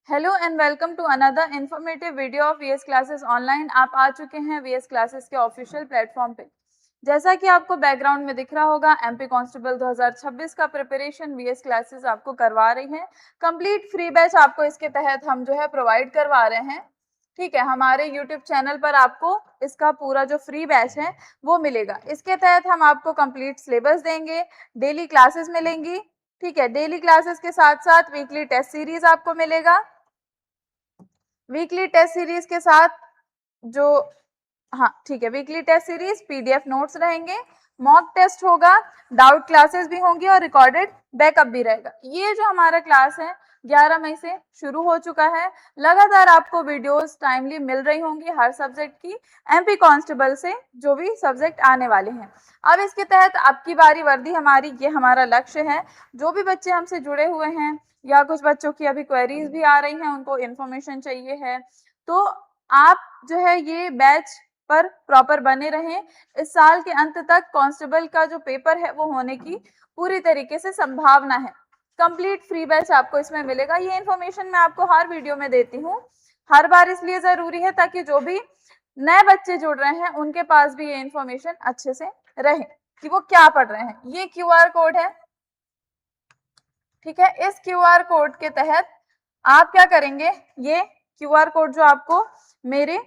Hello and welcome to another informative video of VS classes online. आप आ चुके हैं वीएस क्लासेस के ऑफिशियल प्लेटफॉर्म पे। जैसा कि आपको बैकग्राउंड में दिख रहा होगा, एमपी कांस्टेबल 2026 का प्रिपरेशन वीएस क्लासेस आपको करवा रही है। कंप्लीट फ्री बैच आपको इसके तहत हम जो है प्रोवाइड करवा रहे हैं। ठीक है, हमारे यूट्यूब चैनल पर आपको इसका पूरा जो फ्री बैच है वो मिलेगा। इसके तहत हम आपको कंप्लीट सिलेबस देंगे, डेली क्लासेस मिलेंगी। ठीक है, डेली क्लासेस के साथ साथ वीकली टेस्ट सीरीज आपको मिलेगा। वीकली टेस्ट सीरीज के साथ जो ठीक है, weekly test series, PDF notes रहेंगे, मॉक टेस्ट होगा, डाउट क्लासेस भी होंगी और रिकॉर्डेड बैकअप भी रहेगा। ये जो हमारा क्लास है 11 मई से शुरू हो चुका है। लगातार आपको वीडियोस टाइमली मिल रही होंगी हर सब्जेक्ट की, एमपी कांस्टेबल से जो भी सब्जेक्ट आने वाले हैं। अब इसके तहत आपकी बारी वर्दी हमारी, ये हमारा लक्ष्य है। जो भी बच्चे हमसे जुड़े हुए हैं या कुछ बच्चों की अभी क्वेरीज भी आ रही हैं, उनको इन्फॉर्मेशन चाहिए है, तो आप जो है ये बैच पर प्रॉपर बने रहें। इस साल के अंत तक कांस्टेबल का जो पेपर है वो होने की पूरी तरीके से संभावना है। कंप्लीट फ्री बैच आपको इसमें मिलेगा। ये इन्फॉर्मेशन मैं आपको हर वीडियो में देती हूँ, हर बार इसलिए जरूरी है ताकि जो भी नए बच्चे जुड़ रहे हैं उनके पास भी ये इन्फॉर्मेशन अच्छे से रहे कि वो क्या पढ़ रहे हैं। ये क्यूआर कोड है, ठीक है। इस क्यूआर कोड के तहत आप क्या करेंगे, ये क्यूआर कोड जो आपको मेरे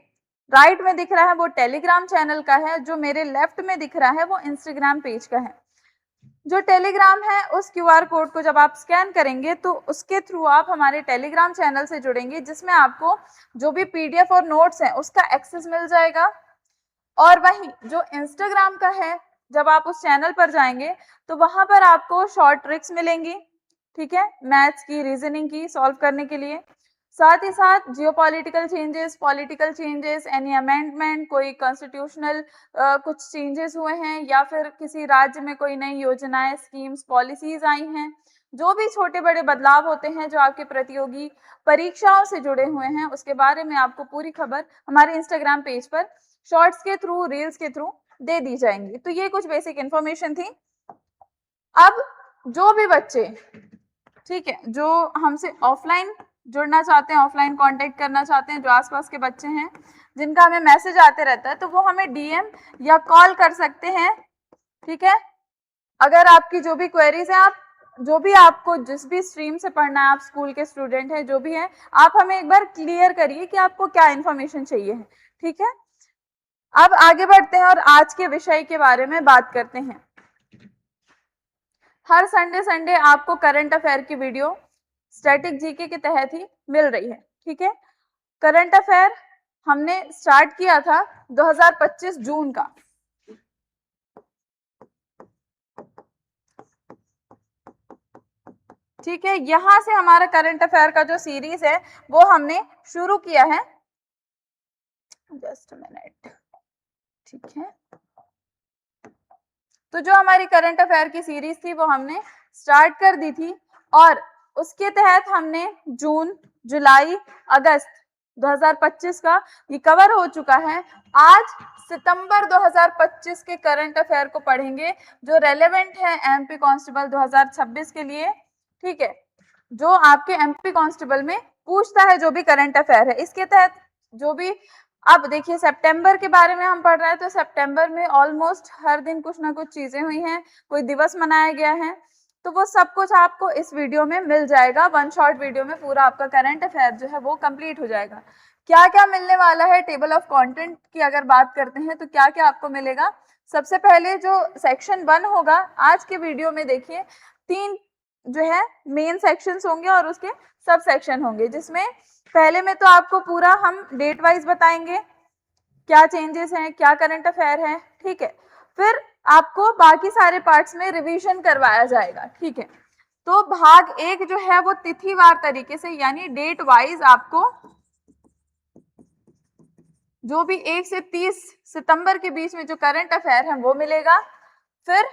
राइट में दिख रहा है वो टेलीग्राम चैनल का है, जो मेरे लेफ्ट में दिख रहा है वो इंस्टाग्राम पेज का है। जो टेलीग्राम है उस क्यूआर कोड को जब आप स्कैन करेंगे तो उसके थ्रू आप हमारे टेलीग्राम चैनल से जुड़ेंगे, जिसमें आपको जो भी पीडीएफ और नोट्स हैं उसका एक्सेस मिल जाएगा। और वहीं जो इंस्टाग्राम का है, जब आप उस चैनल पर जाएंगे तो वहां पर आपको शॉर्ट ट्रिक्स मिलेंगी, ठीक है, मैथ्स की, रीजनिंग की सॉल्व करने के लिए। साथ ही साथ geopolitical changes, political changes, any amendment, कोई कॉन्स्टिट्यूशनल कुछ चेंजेस हुए हैं या फिर किसी राज्य में कोई नई योजनाएं, स्कीम्स, पॉलिसीज आई हैं, जो भी छोटे बड़े बदलाव होते हैं जो आपके प्रतियोगी परीक्षाओं से जुड़े हुए हैं, उसके बारे में आपको पूरी खबर हमारे इंस्टाग्राम पेज पर शॉर्ट्स के थ्रू, रील्स के थ्रू दे दी जाएंगी। तो ये कुछ बेसिक इंफॉर्मेशन थी। अब जो भी बच्चे, ठीक है, जो हमसे ऑफलाइन जुड़ना चाहते हैं, ऑफलाइन कांटेक्ट करना चाहते हैं, जो आसपास के बच्चे हैं जिनका हमें मैसेज आते रहता है, तो वो हमें डीएम या कॉल कर सकते हैं, ठीक है। अगर आपकी जो भी क्वेरीज है, आप जो भी आपको जिस भी स्ट्रीम से पढ़ना है, आप स्कूल के स्टूडेंट हैं, जो भी हैं, आप हमें एक बार क्लियर करिए कि आपको क्या इन्फॉर्मेशन चाहिए है, ठीक है। अब आगे बढ़ते हैं और आज के विषय के बारे में बात करते हैं। हर संडे संडे आपको करंट अफेयर की वीडियो स्टैटिक जीके के तहत ही मिल रही है, ठीक है। करंट अफेयर हमने स्टार्ट किया था 2025 जून का, ठीक है। यहां से हमारा करंट अफेयर का जो सीरीज है वो हमने शुरू किया है। जस्ट मिनट, ठीक है। तो जो हमारी करंट अफेयर की सीरीज थी वो हमने स्टार्ट कर दी थी और उसके तहत हमने जून, जुलाई, अगस्त 2025 का ये कवर हो चुका है। आज सितंबर 2025 के करंट अफेयर को पढ़ेंगे जो रेलेवेंट है एमपी कांस्टेबल 2026 के लिए, ठीक है, जो आपके एमपी कांस्टेबल में पूछता है जो भी करंट अफेयर है। इसके तहत जो भी, अब देखिए सितंबर के बारे में हम पढ़ रहे हैं तो सितंबर में ऑलमोस्ट हर दिन कुछ ना कुछ चीजें हुई हैं, कोई दिवस मनाया गया है, तो वो सब कुछ आपको इस वीडियो में मिल जाएगा। वन शॉट वीडियो में पूरा आपका करंट अफेयर जो है वो कंप्लीट हो जाएगा। क्या क्या मिलने वाला है, टेबल ऑफ कंटेंट की अगर बात करते हैं तो क्या क्या आपको मिलेगा। सबसे पहले जो सेक्शन 1 होगा आज के वीडियो में, देखिए 3 जो है मेन सेक्शंस होंगे और उसके सब सेक्शन होंगे, जिसमें पहले में तो आपको पूरा हम डेट वाइज बताएंगे क्या चेंजेस हैं, क्या करंट अफेयर है, ठीक है। फिर आपको बाकी सारे पार्ट्स में रिवीजन करवाया जाएगा, ठीक है। तो भाग 1 जो है वो तिथिवार तरीके से, यानी डेट वाइज आपको जो भी 1 से 30 सितंबर के बीच में जो करंट अफेयर है वो मिलेगा। फिर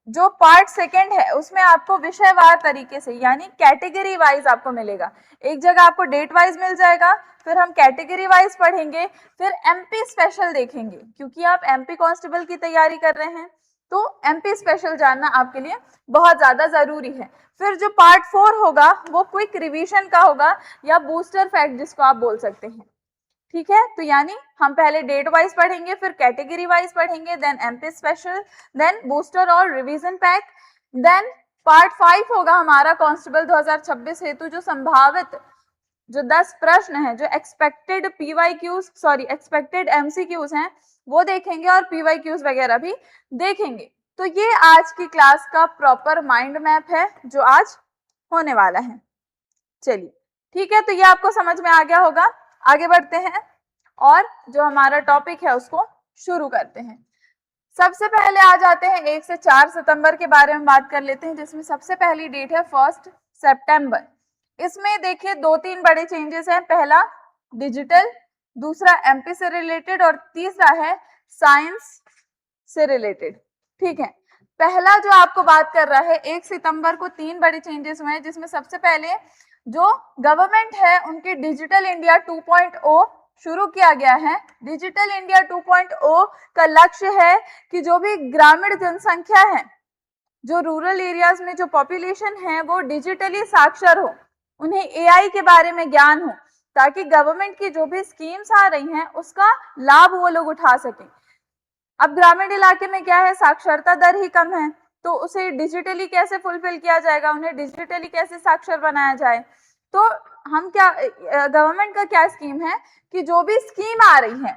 जो पार्ट 2 है उसमें आपको विषयवार तरीके से, यानी कैटेगरी वाइज आपको मिलेगा। एक जगह आपको डेट वाइज मिल जाएगा, फिर हम कैटेगरी वाइज पढ़ेंगे, फिर एमपी स्पेशल देखेंगे, क्योंकि आप एमपी कांस्टेबल की तैयारी कर रहे हैं तो एमपी स्पेशल जानना आपके लिए बहुत ज्यादा जरूरी है। फिर जो पार्ट 4 होगा वो क्विक रिवीजन का होगा या बूस्टर फैक्ट जिसको आप बोल सकते हैं। ठीक है, तो यानी हम पहले डेट वाइज पढ़ेंगे, फिर कैटेगरी वाइज पढ़ेंगे, then MP special, then booster और रिवीजन पैक, देन पार्ट 5 होगा हमारा कांस्टेबल 2026 हेतु जो संभावित जो 10 प्रश्न हैं, जो expected PYQs sorry expected MCQs हैं वो देखेंगे और पीवाईक्यूज वगैरह भी देखेंगे। तो ये आज की क्लास का प्रॉपर माइंड मैप है जो आज होने वाला है। चलिए ठीक है, तो ये आपको समझ में आ गया होगा। आगे बढ़ते हैं और जो हमारा टॉपिक है उसको शुरू करते हैं। सबसे पहले आ जाते हैं 1 से 4 सितंबर के बारे में बात कर लेते हैं, जिसमें सबसे पहली डेट है 1 सितंबर। इसमें देखिए 2-3 बड़े चेंजेस हैं। पहला डिजिटल, दूसरा एमपी से रिलेटेड और तीसरा है साइंस से रिलेटेड। ठीक है, पहला जो आपको बात कर रहा है 1 सितंबर को 3 बड़े चेंजेस हुए हैं, जिसमें सबसे पहले जो गवर्नमेंट है उनके डिजिटल इंडिया 2.0 शुरू किया गया है। डिजिटल इंडिया 2.0 का लक्ष्य है कि जो भी ग्रामीण जनसंख्या है, जो रूरल एरियाज में जो पॉपुलेशन है वो डिजिटली साक्षर हो, उन्हें एआई के बारे में ज्ञान हो, ताकि गवर्नमेंट की जो भी स्कीम्स आ रही हैं उसका लाभ वो लोग उठा सकें। अब ग्रामीण इलाके में क्या है, साक्षरता दर ही कम है, तो उसे डिजिटली कैसे फुलफिल किया जाएगा, उन्हें डिजिटली कैसे साक्षर बनाया जाए। तो हम क्या, गवर्नमेंट का क्या स्कीम है कि जो भी स्कीम आ रही है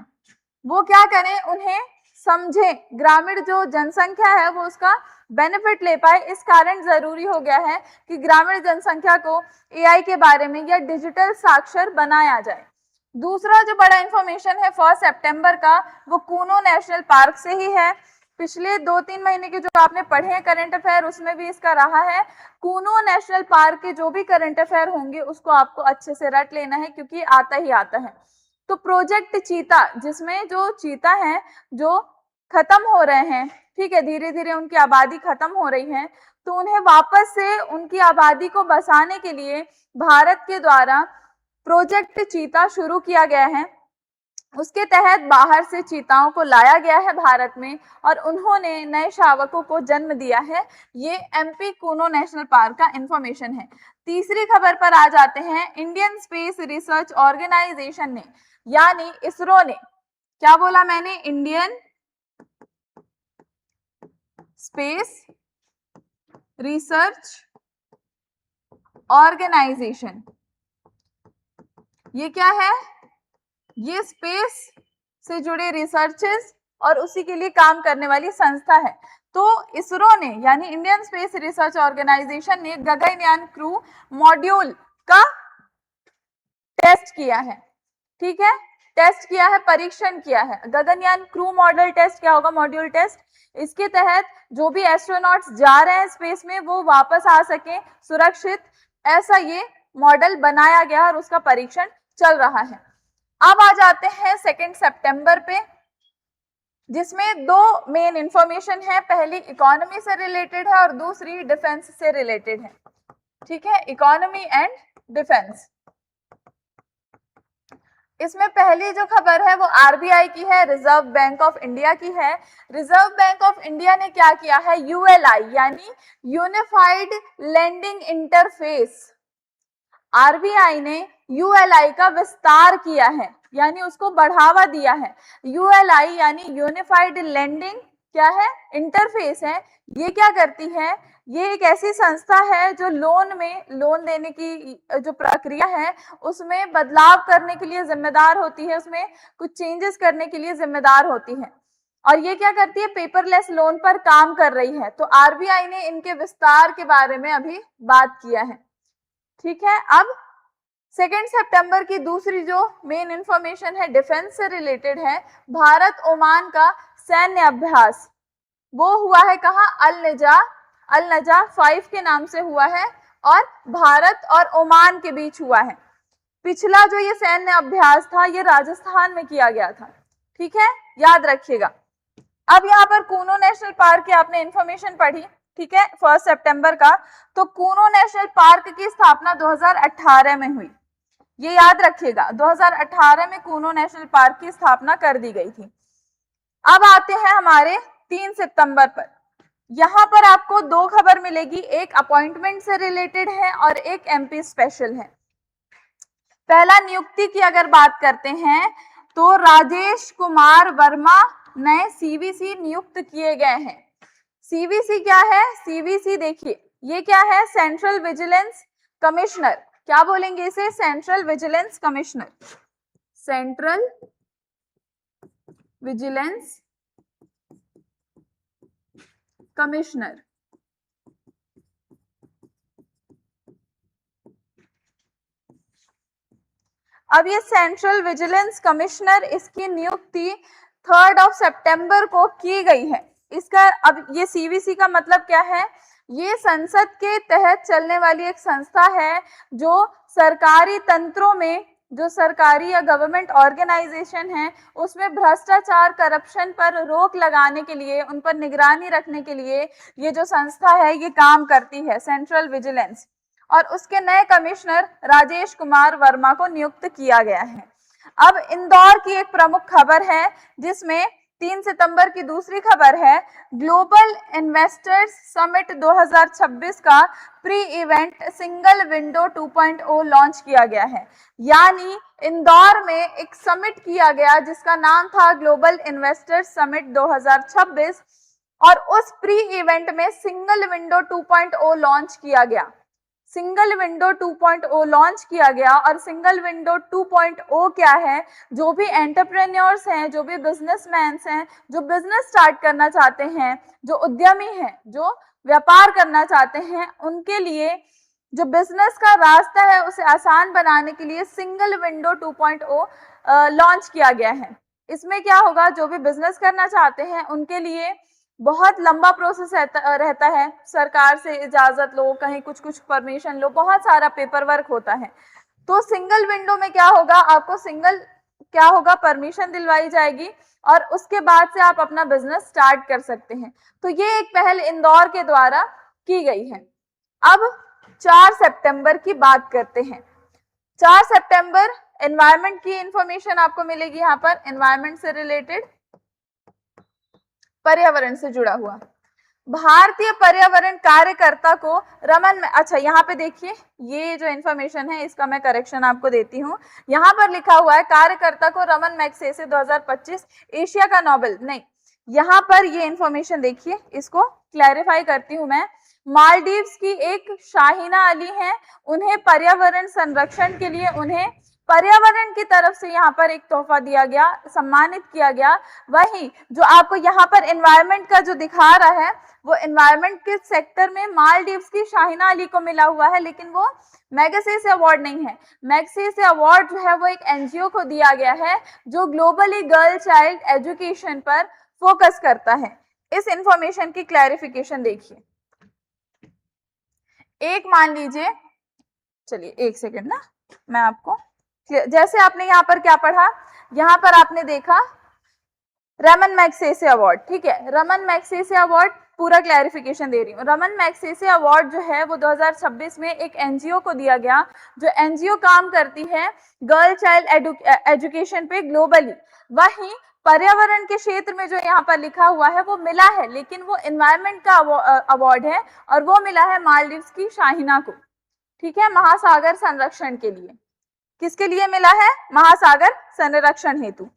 वो क्या करें, उन्हें समझे, ग्रामीण जो जनसंख्या है वो उसका बेनिफिट ले पाए। इस कारण जरूरी हो गया है कि ग्रामीण जनसंख्या को एआई के बारे में या डिजिटल साक्षर बनाया जाए। दूसरा जो बड़ा इंफॉर्मेशन है 1 सितंबर का, वो कूनो नेशनल पार्क से ही है। पिछले 2-3 महीने के जो आपने पढ़े हैं करंट अफेयर, उसमें भी इसका रहा है। कूनो नेशनल पार्क के जो भी करंट अफेयर होंगे उसको आपको अच्छे से रट लेना है, क्योंकि आता ही आता है। तो प्रोजेक्ट चीता, जिसमें जो चीता है जो खत्म हो रहे हैं, ठीक है, धीरे धीरे उनकी आबादी खत्म हो रही है, तो उन्हें वापस से उनकी आबादी को बसाने के लिए भारत के द्वारा प्रोजेक्ट चीता शुरू किया गया है। उसके तहत बाहर से चीताओं को लाया गया है भारत में और उन्होंने नए शावकों को जन्म दिया है। ये एमपी कूनो नेशनल पार्क का इंफॉर्मेशन है। तीसरी खबर पर आ जाते हैं। इंडियन स्पेस रिसर्च ऑर्गेनाइजेशन ने, यानी इसरो ने, क्या बोला मैंने, इंडियन स्पेस रिसर्च ऑर्गेनाइजेशन, ये क्या है, ये स्पेस से जुड़े रिसर्चेस और उसी के लिए काम करने वाली संस्था है। तो इसरो ने, यानी इंडियन स्पेस रिसर्च ऑर्गेनाइजेशन ने गगनयान क्रू मॉड्यूल का टेस्ट किया है। ठीक है, टेस्ट किया है, परीक्षण किया है। गगनयान क्रू मॉडल टेस्ट क्या होगा, मॉड्यूल टेस्ट। इसके तहत जो भी एस्ट्रोनॉट्स जा रहे हैं स्पेस में वो वापस आ सके सुरक्षित, ऐसा ये मॉडल बनाया गया और उसका परीक्षण चल रहा है। अब आ जाते हैं 2 सितंबर पे, जिसमें 2 मेन इंफॉर्मेशन है। पहली इकोनॉमी से रिलेटेड है और दूसरी डिफेंस से रिलेटेड है। ठीक है, इकोनॉमी एंड डिफेंस। इसमें पहली जो खबर है वो आरबीआई की है, रिजर्व बैंक ऑफ इंडिया की है। रिजर्व बैंक ऑफ इंडिया ने क्या किया है, यूएलआई यानी यूनिफाइड लैंडिंग इंटरफेस, आरबीआई ने यूएलआई का विस्तार किया है, यानी उसको बढ़ावा दिया है। यूएलआई यानी यूनिफाइड लैंडिंग क्या है, इंटरफेस है। ये क्या करती है, ये एक ऐसी संस्था है जो लोन देने की जो प्रक्रिया है उसमें बदलाव करने के लिए जिम्मेदार होती है, उसमें कुछ चेंजेस करने के लिए जिम्मेदार होती है। और ये क्या करती है, पेपरलेस लोन पर काम कर रही है। तो आरबीआई ने इनके विस्तार के बारे में अभी बात किया है। ठीक है, अब 2 सितंबर की दूसरी जो मेन इंफॉर्मेशन है डिफेंस से रिलेटेड है। भारत ओमान का सैन्य अभ्यास वो हुआ है कहाँ, अल नजा 5 के नाम से हुआ है और भारत और ओमान के बीच हुआ है। पिछला जो ये सैन्य अभ्यास था ये राजस्थान में किया गया था। ठीक है, याद रखिएगा। अब यहाँ पर कूनो नेशनल पार्क की आपने इंफॉर्मेशन पढ़ी, ठीक है, 1 सितंबर का। तो कूनो नेशनल पार्क की स्थापना 2018 में हुई, ये याद रखिएगा। 2018 में कूनो नेशनल पार्क की स्थापना कर दी गई थी। अब आते हैं हमारे 3 सितंबर पर। यहां पर आपको दो खबर मिलेगी, एक अपॉइंटमेंट से रिलेटेड है और एक एमपी स्पेशल है। पहला नियुक्ति की अगर बात करते हैं तो राजेश कुमार वर्मा नए सीवीसी नियुक्त किए गए हैं। सीवीसी क्या है? सीवीसी देखिए ये क्या है, सेंट्रल विजिलेंस कमिश्नर। क्या बोलेंगे इसे? Central vigilance commissioner, central vigilance commissioner. अब ये सेंट्रल विजिलेंस कमिश्नर, इसकी नियुक्ति 3 सितंबर को की गई है। इसका अब ये सीवीसी का मतलब क्या है? ये संसद के तहत चलने वाली एक संस्था है जो सरकारी तंत्रों में, जो सरकारी या गवर्नमेंट ऑर्गेनाइजेशन है उसमें भ्रष्टाचार करप्शन पर रोक लगाने के लिए, उन पर निगरानी रखने के लिए ये जो संस्था है ये काम करती है, सेंट्रल विजिलेंस। और उसके नए कमिश्नर राजेश कुमार वर्मा को नियुक्त किया गया है। अब इंदौर की एक प्रमुख खबर है जिसमें 3 सितंबर की दूसरी खबर है, ग्लोबल इन्वेस्टर्स समिट 2026 का pre event single window 2.0 launch किया गया है। यानी इंदौर में एक समिट किया गया जिसका नाम था ग्लोबल इन्वेस्टर्स समिट 2026 और उस प्री इवेंट में सिंगल विंडो 2.0 लॉन्च किया गया। सिंगल विंडो 2.0 लॉन्च किया गया। और सिंगल विंडो 2.0 क्या है? जो भी एंटरप्रेन्योर्स हैं, जो भी बिजनेसमैन हैं, जो बिजनेस स्टार्ट करना चाहते हैं, जो उद्यमी हैं, जो व्यापार करना चाहते हैं, उनके लिए जो बिजनेस का रास्ता है उसे आसान बनाने के लिए सिंगल विंडो 2.0 लॉन्च किया गया है। इसमें क्या होगा? जो भी बिजनेस करना चाहते हैं उनके लिए बहुत लंबा प्रोसेस रहता है, सरकार से इजाजत लो, कहीं कुछ कुछ परमिशन लो, बहुत सारा पेपर वर्क होता है। तो सिंगल विंडो में क्या होगा? आपको सिंगल क्या होगा, परमिशन दिलवाई जाएगी और उसके बाद से आप अपना बिजनेस स्टार्ट कर सकते हैं। तो ये एक पहल इंदौर के द्वारा की गई है। अब 4 सितंबर की बात करते हैं। 4 सितंबर एनवायरनमेंट की इंफॉर्मेशन आपको मिलेगी यहाँ पर, एनवायरनमेंट से रिलेटेड, पर्यावरण से जुड़ा हुआ। भारतीय पर्यावरण कार्यकर्ता को रमन, अच्छा यहाँ पे देखिए ये जो इन्फॉर्मेशन है इसका मैं करेक्शन आपको देती हूँ। यहाँ पर लिखा हुआ है कार्यकर्ता को रमन मैग्सेसे 2025 एशिया का नोबेल, नहीं, यहाँ पर ये इन्फॉर्मेशन देखिए, इसको क्लैरिफाई करती हूँ मैं। मालदीव्स की एक शाहीना अली है, उन्हें पर्यावरण संरक्षण के लिए उन्हें पर्यावरण की तरफ से यहाँ पर एक तोहफा दिया गया, सम्मानित किया गया। वही जो आपको यहाँ पर एनवायरनमेंट का जो दिखा रहा है वो एनवायरनमेंट के सेक्टर में मालदीव्स की शाहीना अली को मिला हुआ है, लेकिन वो मैग्सेसे अवार्ड नहीं है। मैग्सेसे अवार्ड जो है वो एक एनजीओ को दिया गया है जो ग्लोबली गर्ल चाइल्ड एजुकेशन पर फोकस करता है। इस इंफॉर्मेशन की क्लैरिफिकेशन देखिए। एक मान लीजिए, चलिए एक सेकेंड ना, मैं आपको जैसे आपने यहाँ पर क्या पढ़ा, यहाँ पर आपने देखा रमन मैग्सेसे अवार्ड, ठीक है, रमन मैग्सेसे अवार्ड, पूरा क्लैरिफिकेशन दे रही हूँ। रमन मैग्सेसे अवार्ड जो है वो 2026 में एक एनजीओ को दिया गया, जो एनजीओ काम करती है गर्ल चाइल्ड एजुकेशन पे ग्लोबली। वहीं पर्यावरण के क्षेत्र में जो यहाँ पर लिखा हुआ है वो मिला है, लेकिन वो एनवायरनमेंट का अवार्ड है और वो मिला है मालदीव्स की शाहीना को, ठीक है, महासागर संरक्षण के लिए। किसके लिए मिला है? महासागर संरक्षण हेतु।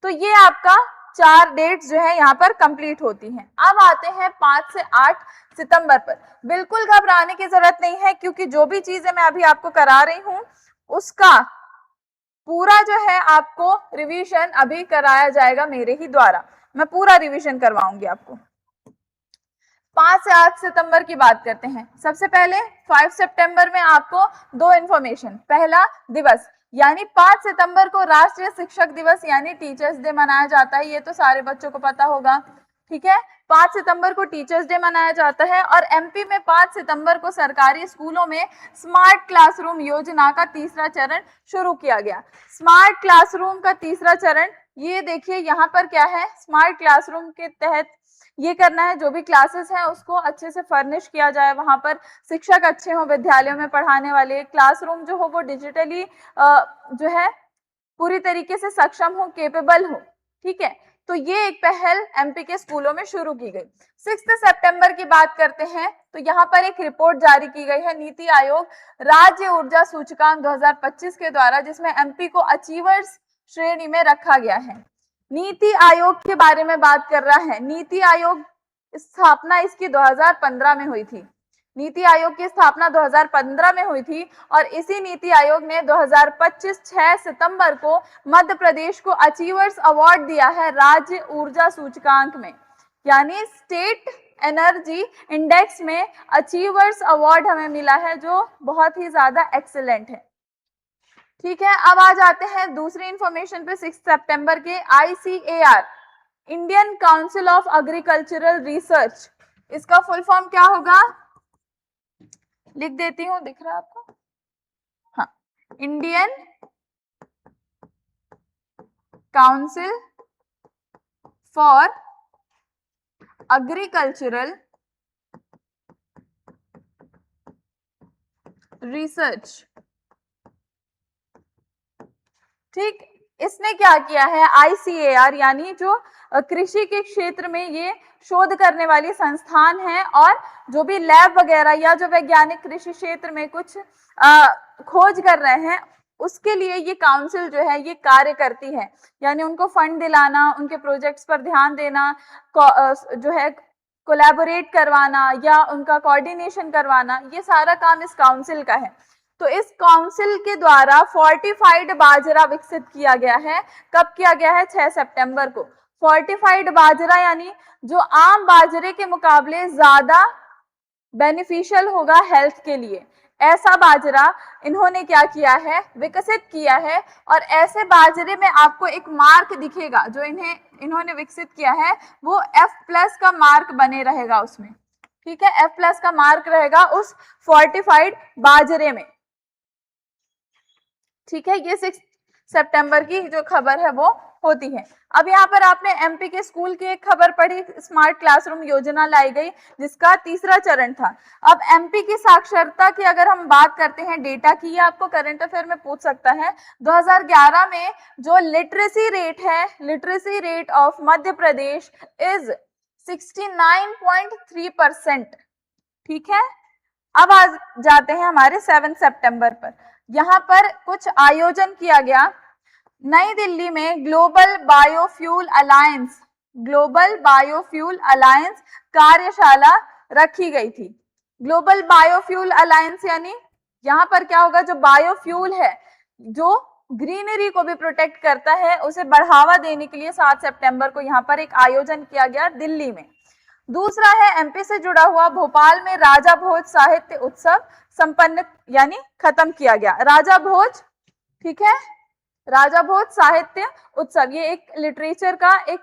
तो ये आपका 4 डेट्स जो है यहाँ पर कंप्लीट होती हैं। अब आते हैं 5 से 8 सितंबर पर। बिल्कुल घबराने की जरूरत नहीं है क्योंकि जो भी चीजें मैं अभी आपको करा रही हूँ उसका पूरा जो है आपको रिवीजन अभी कराया जाएगा मेरे ही द्वारा, मैं पूरा रिवीजन करवाऊंगी आपको। 5 से 8 सितंबर की बात करते हैं। सबसे पहले 5 सितंबर में आपको दो इंफॉर्मेशन, पहला दिवस यानी 5 सितंबर को राष्ट्रीय शिक्षक दिवस यानी टीचर्स डे मनाया जाता है, ये तो सारे बच्चों को पता होगा, ठीक है। 5 सितंबर को टीचर्स डे मनाया जाता है और एमपी में 5 सितंबर को सरकारी स्कूलों में स्मार्ट क्लासरूम योजना का तीसरा चरण शुरू किया गया। स्मार्ट क्लासरूम का तीसरा चरण, ये देखिए यहाँ पर क्या है, स्मार्ट क्लासरूम के तहत ये करना है, जो भी क्लासेस हैं उसको अच्छे से फर्निश किया जाए, वहां पर शिक्षक अच्छे हों, विद्यालयों में पढ़ाने वाले, क्लासरूम जो हो वो डिजिटली जो है पूरी तरीके से सक्षम हो, केपेबल हो, ठीक है। तो ये एक पहल एमपी के स्कूलों में शुरू की गई। 6 सितंबर की बात करते हैं तो यहाँ पर एक रिपोर्ट जारी की गई है नीति आयोग राज्य ऊर्जा सूचकांक 2025 के द्वारा, जिसमें एमपी को अचीवर्स श्रेणी में रखा गया है। नीति आयोग के बारे में बात कर रहा है। नीति आयोग स्थापना इसकी 2015 में हुई थी। नीति आयोग की स्थापना 2015 में हुई थी और इसी नीति आयोग ने 2025 6 सितंबर को मध्य प्रदेश को अचीवर्स अवार्ड दिया है राज्य ऊर्जा सूचकांक में, यानी स्टेट एनर्जी इंडेक्स में अचीवर्स अवार्ड हमें मिला है, जो बहुत ही ज्यादा एक्सीलेंट है। ठीक है, अब आ जाते हैं दूसरी इंफॉर्मेशन पे। 6 सितंबर के ICAR Indian council of agricultural research, इसका फुल फॉर्म क्या होगा लिख देती हूं, दिख रहा है आपको? हाँ, Indian council for agricultural research. ठीक, इसने क्या किया है, ICAR यानी जो कृषि के क्षेत्र में ये शोध करने वाली संस्थान है और जो भी लैब वगैरह या जो वैज्ञानिक कृषि क्षेत्र में कुछ खोज कर रहे हैं, उसके लिए ये काउंसिल जो है ये कार्य करती है, यानी उनको फंड दिलाना, उनके प्रोजेक्ट्स पर ध्यान देना, जो है कोलैबोरेट करवाना या उनका कोऑर्डिनेशन करवाना, ये सारा काम इस काउंसिल का है। तो इस काउंसिल के द्वारा फोर्टिफाइड बाजरा विकसित किया गया है। कब किया गया है? 6 सितंबर को। फोर्टिफाइड बाजरा यानी जो आम बाजरे के मुकाबले ज्यादा बेनिफिशियल होगा हेल्थ के लिए, ऐसा बाजरा इन्होंने क्या किया है, विकसित किया है। और ऐसे बाजरे में आपको एक मार्क दिखेगा जो इन्होंने विकसित किया है, वो F+ का मार्क बने रहेगा उसमें। ठीक है, F+ का मार्क रहेगा उस फोर्टिफाइड बाजरे में। ठीक है, ये 6 सितंबर की जो खबर है वो होती है। अब यहाँ पर आपने एमपी के स्कूल की एक खबर पढ़ी, स्मार्ट क्लासरूम योजना लाई गई जिसका तीसरा चरण था। अब एमपी की साक्षरता की अगर हम बात करते हैं डेटा की, ये आपको करंट अफेयर में पूछ सकता है। 2011 में जो लिटरेसी रेट है, literacy rate of Madhya Pradesh is 69.3%। ठीक है, अब आ जाते हैं हमारे 7 सितंबर पर। यहाँ पर कुछ आयोजन किया गया। नई दिल्ली में ग्लोबल बायोफ्यूल अलायंस कार्यशाला रखी गई थी। ग्लोबल बायोफ्यूल अलायंस यानी यहाँ पर क्या होगा, जो बायोफ्यूल है, जो ग्रीनरी को भी प्रोटेक्ट करता है, उसे बढ़ावा देने के लिए 7 सितंबर को यहाँ पर एक आयोजन किया गया दिल्ली में। दूसरा है एमपी से जुड़ा हुआ, भोपाल में राजा भोज साहित्य उत्सव संपन्न यानी खत्म किया गया। राजा भोज, ठीक है, राजा भोज साहित्य उत्सव, ये एक लिटरेचर का एक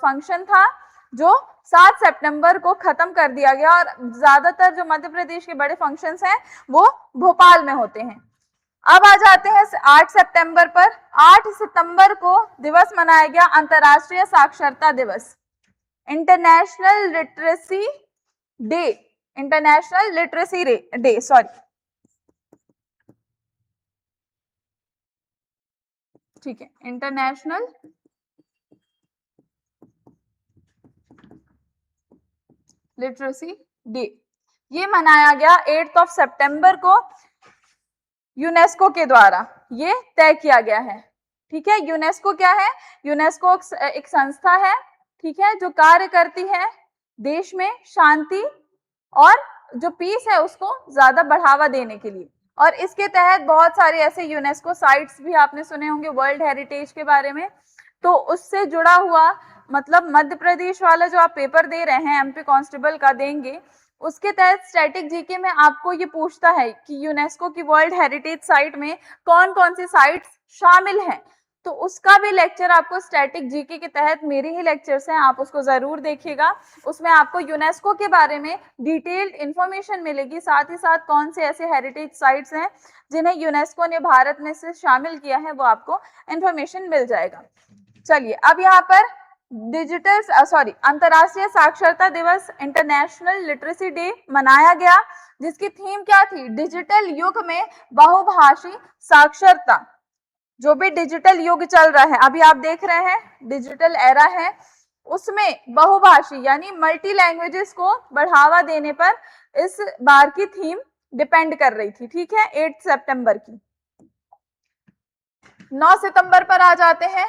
फंक्शन था जो 7 सितंबर को खत्म कर दिया गया। और ज्यादातर जो मध्य प्रदेश के बड़े फंक्शंस हैं वो भोपाल में होते हैं। अब आ जाते हैं 8 सितंबर पर। 8 सितंबर को दिवस मनाया गया अंतर्राष्ट्रीय साक्षरता दिवस, international literacy day, international literacy day, sorry, ठीक है, इंटरनेशनल लिटरेसी डे। ये मनाया गया 8 सितंबर को यूनेस्को के द्वारा, ये तय किया गया है। ठीक है, यूनेस्को क्या है? यूनेस्को एक संस्था है, ठीक है, जो कार्य करती है देश में शांति और जो पीस है उसको ज्यादा बढ़ावा देने के लिए। और इसके तहत बहुत सारे ऐसे यूनेस्को साइट्स भी आपने सुने होंगे वर्ल्ड हेरिटेज के बारे में। तो उससे जुड़ा हुआ, मतलब मध्य प्रदेश वाला जो आप पेपर दे रहे हैं एमपी कांस्टेबल का देंगे, उसके तहत स्टैटिक जीके में आपको ये पूछता है कि यूनेस्को की वर्ल्ड हेरिटेज साइट में कौन कौन सी साइट्स शामिल हैं। तो उसका भी लेक्चर आपको स्टैटिक जीके के तहत, मेरे ही लेक्चर्स हैं, आप उसको जरूर देखिएगा। उसमें आपको यूनेस्को के बारे में डिटेल्ड इंफॉर्मेशन मिलेगी, साथ ही साथ कौन से ऐसे हेरिटेज साइट्स हैं जिन्हें यूनेस्को ने भारत में से शामिल किया है, वो आपको इंफॉर्मेशन मिल जाएगा। चलिए, अब यहाँ पर अंतर्राष्ट्रीय साक्षरता दिवस, इंटरनेशनल लिटरेसी डे मनाया गया, जिसकी थीम क्या थी? डिजिटल युग में बहुभाषी साक्षरता। जो भी डिजिटल युग चल रहा है, अभी आप देख रहे हैं डिजिटल एरा है, उसमें बहुभाषी यानी मल्टी लैंग्वेजेस को बढ़ावा देने पर इस बार की थीम डिपेंड कर रही थी। ठीक है, 8 सितंबर की। 9 सितंबर पर आ जाते हैं।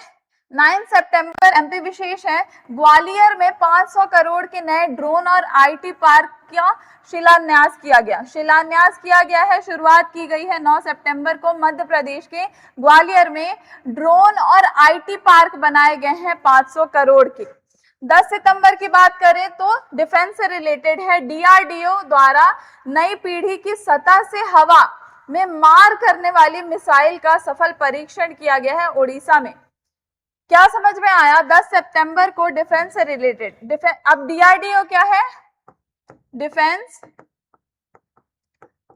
9 सितंबर एमपी विशेष है। ग्वालियर में 500 करोड़ के नए ड्रोन और आईटी पार्क का शिलान्यास किया गया। शिलान्यास किया गया है, शुरुआत की गई है 9 सितंबर को। मध्य प्रदेश के ग्वालियर में ड्रोन और आईटी पार्क बनाए गए हैं 500 करोड़ के। 10 सितंबर की बात करें तो डिफेंस से रिलेटेड है। डीआरडीओ द्वारा नई पीढ़ी की सतह से हवा में मार करने वाली मिसाइल का सफल परीक्षण किया गया है उड़ीसा में। क्या समझ में आया? 10 सितंबर को डिफेंस से रिलेटेड। अब डीआरडीओ क्या है? Defence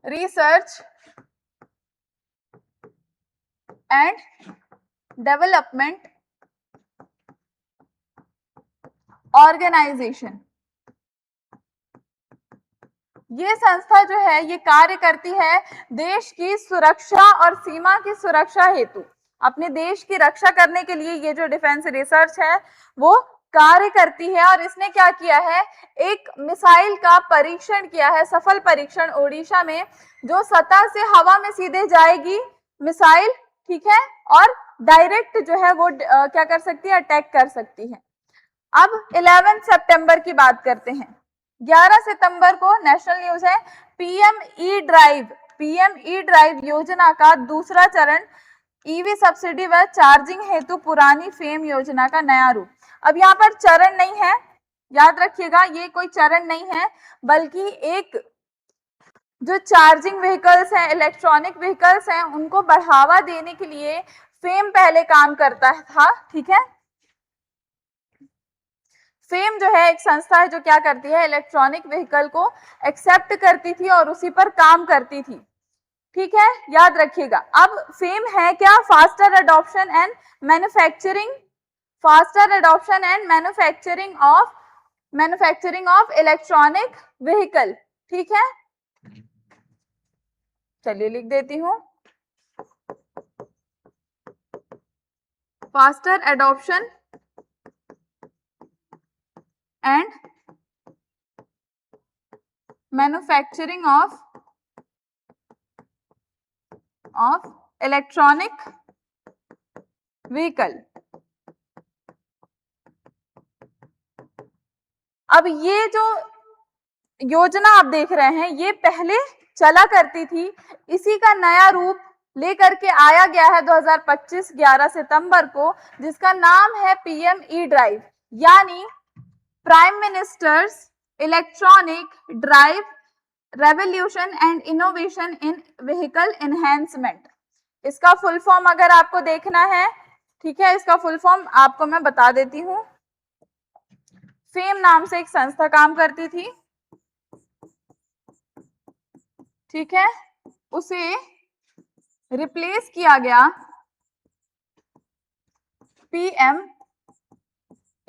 research and development organisation. ये संस्था जो है ये कार्य करती है देश की सुरक्षा और सीमा की सुरक्षा हेतु। अपने देश की रक्षा करने के लिए ये जो डिफेंस रिसर्च है वो कार्य करती है। और इसने क्या किया है? एक मिसाइल का परीक्षण किया है, सफल परीक्षण उड़ीसा में, जो सतह से हवा में सीधे जाएगी मिसाइल। ठीक है, और डायरेक्ट जो है वो क्या कर सकती है? अटैक कर सकती है। अब 11 सितंबर की बात करते हैं। 11 सितंबर को नेशनल न्यूज है। पीएम ई ड्राइव योजना का दूसरा चरण, ईवी सब्सिडी व चार्जिंग हेतु पुरानी फेम योजना का नया रूप। अब यहाँ पर चरण नहीं है, याद रखिएगा, ये कोई चरण नहीं है, बल्कि एक जो चार्जिंग व्हीकल्स हैं, इलेक्ट्रॉनिक व्हीकल्स हैं, उनको बढ़ावा देने के लिए फेम पहले काम करता था। ठीक है, फेम जो है एक संस्था है जो क्या करती है? इलेक्ट्रॉनिक व्हीकल को एक्सेप्ट करती थी और उसी पर काम करती थी। ठीक है, याद रखिएगा। अब फेम है क्या? Faster adoption and manufacturing, faster adoption and manufacturing of electronic vehicle. ठीक है, चलिए लिख देती हूं, faster adoption and manufacturing of electronic vehicle. अब ये जो योजना आप देख रहे हैं ये पहले चला करती थी, इसी का नया रूप लेकर के आया गया है 2025 11 सितंबर को, जिसका नाम है पीएम ई ड्राइव, यानी prime ministers electronic drive revolution and innovation in vehicle enhancement. इसका फुल फॉर्म अगर आपको देखना है, ठीक है, इसका फुल फॉर्म आपको मैं बता देती हूं। फेम नाम से एक संस्था काम करती थी, ठीक है, उसे रिप्लेस किया गया पीएम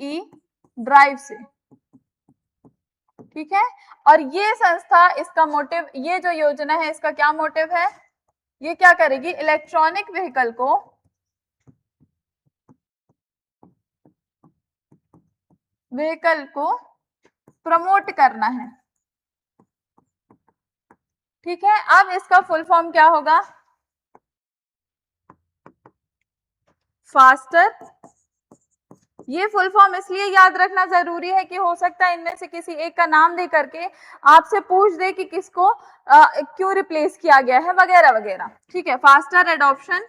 ई ड्राइव से। ठीक है, और ये संस्था, इसका मोटिव, ये जो योजना है इसका क्या मोटिव है? ये क्या करेगी? इलेक्ट्रॉनिक व्हीकल को प्रमोट करना है। ठीक है, अब इसका फुल फॉर्म क्या होगा? फास्टर। ये फुल फॉर्म इसलिए याद रखना जरूरी है कि हो सकता है इनमें से किसी एक का नाम दे करके आपसे पूछ दे कि किसको क्यों रिप्लेस किया गया है वगैरह वगैरह। ठीक है, faster adoption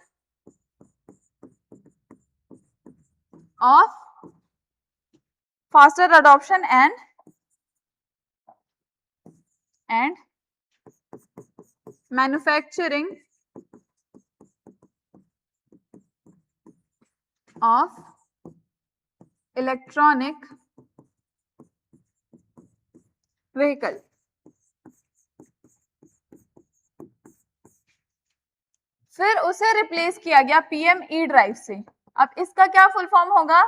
of faster adoption and manufacturing of electronic vehicle. फिर उसे रिप्लेस किया गया पीएम ई ड्राइव से। अब इसका क्या फुल फॉर्म होगा?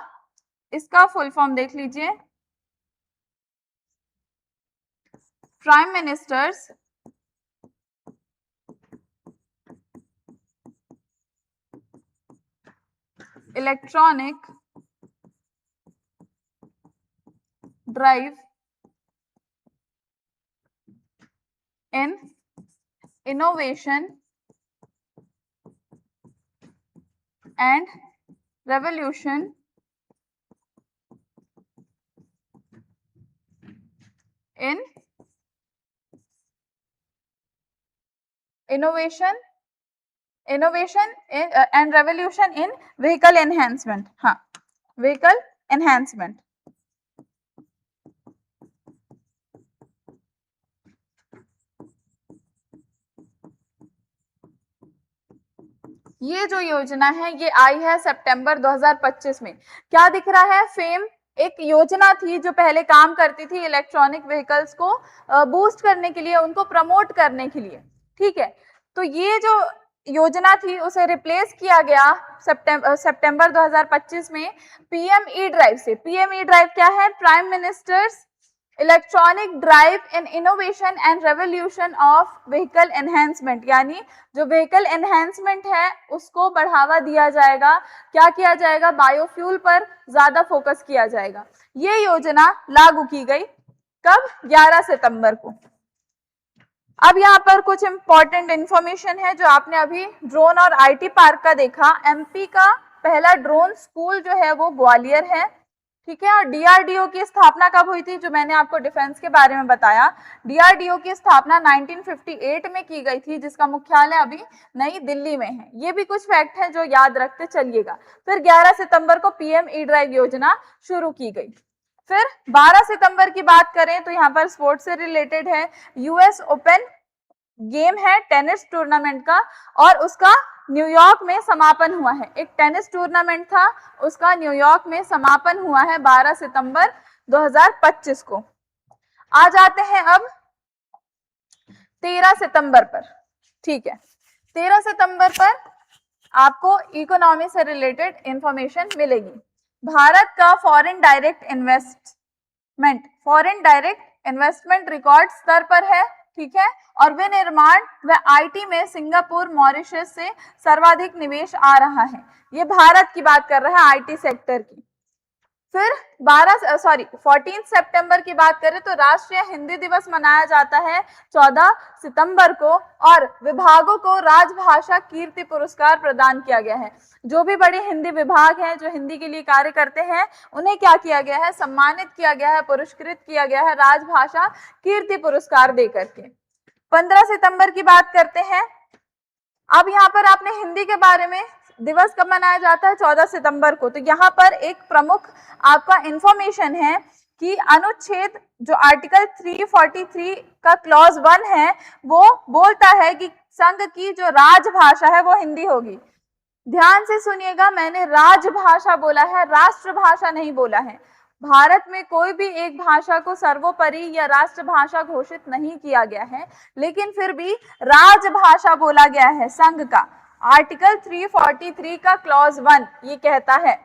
इसका फुल फॉर्म देख लीजिए, prime ministers electronic drive in innovation and revolution in innovation and revolution in vehicle enhancement, हाँ व्हीकल एनहेंसमेंट। ये जो योजना है ये आई है सितंबर 2025 में। क्या दिख रहा है? फेम एक योजना थी जो पहले काम करती थी इलेक्ट्रॉनिक व्हीकल्स को बूस्ट करने के लिए, उनको प्रमोट करने के लिए, ठीक है। तो ये जो योजना थी उसे रिप्लेस किया गया सितंबर 2025 में पीएम ई ड्राइव से। पीएम ई ड्राइव क्या है? Prime ministers electronic drive in innovation and revolution of vehicle enhancement, यानी जो व्हीकल एनहेंसमेंट है उसको बढ़ावा दिया जाएगा। क्या किया जाएगा? बायोफ्यूल पर ज्यादा फोकस किया जाएगा। ये योजना लागू की गई कब? 11 सितंबर को। अब यहाँ पर कुछ इंपॉर्टेंट इंफॉर्मेशन है जो आपने अभी ड्रोन और आईटी पार्क का देखा। एमपी का पहला ड्रोन स्कूल जो है वो ग्वालियर है, ठीक है। और डीआरडीओ की स्थापना कब हुई थी? जो मैंने आपको डिफेंस के बारे में बताया, डीआरडीओ की स्थापना 1958 में की गई थी, जिसका मुख्यालय अभी नई दिल्ली में है। ये भी कुछ फैक्ट है जो याद रखते चलिएगा। फिर 11 सितंबर को पीएम ई ड्राइव योजना शुरू की गई। फिर 12 सितंबर की बात करें तो यहाँ पर स्पोर्ट्स से रिलेटेड है। यूएस ओपन गेम है टेनिस टूर्नामेंट का, और उसका न्यूयॉर्क में समापन हुआ है। एक टेनिस टूर्नामेंट था, उसका न्यूयॉर्क में समापन हुआ है 12 सितंबर 2025 को। आ जाते हैं अब 13 सितंबर पर, ठीक है। 13 सितंबर पर आपको इकोनॉमी से रिलेटेड इंफॉर्मेशन मिलेगी। भारत का फॉरेन डायरेक्ट इन्वेस्टमेंट रिकॉर्ड स्तर पर है, ठीक है। और विनिर्माण व आईटी में सिंगापुर मॉरिशस से सर्वाधिक निवेश आ रहा है। ये भारत की बात कर रहा है, आईटी सेक्टर की। फिर 14 सितंबर की बात करें तो राष्ट्रीय हिंदी दिवस मनाया जाता है 14 सितंबर को, और विभागों को राजभाषा कीर्ति पुरस्कार प्रदान किया गया है। जो भी बड़े हिंदी विभाग हैं जो हिंदी के लिए कार्य करते हैं उन्हें क्या किया गया है? सम्मानित किया गया है, पुरस्कृत किया गया है राजभाषा कीर्ति पुरस्कार देकर के। 15 सितंबर की बात करते हैं। अब यहाँ पर आपने हिंदी के बारे में, दिवस कब मनाया जाता है? 14 सितंबर को। तो यहाँ पर एक प्रमुख आपका इंफॉर्मेशन है कि अनुच्छेद जो आर्टिकल 343 का क्लॉज 1 है वो बोलता है कि संघ की जो राजभाषा है वो हिंदी होगी। ध्यान से सुनिएगा, मैंने राजभाषा बोला है, राष्ट्रभाषा नहीं बोला है। भारत में कोई भी एक भाषा को सर्वोपरि या राष्ट्रभाषा घोषित नहीं किया गया है, लेकिन फिर भी राजभाषा बोला गया है संघ का। आर्टिकल 343 का क्लॉज 1 ये कहता है,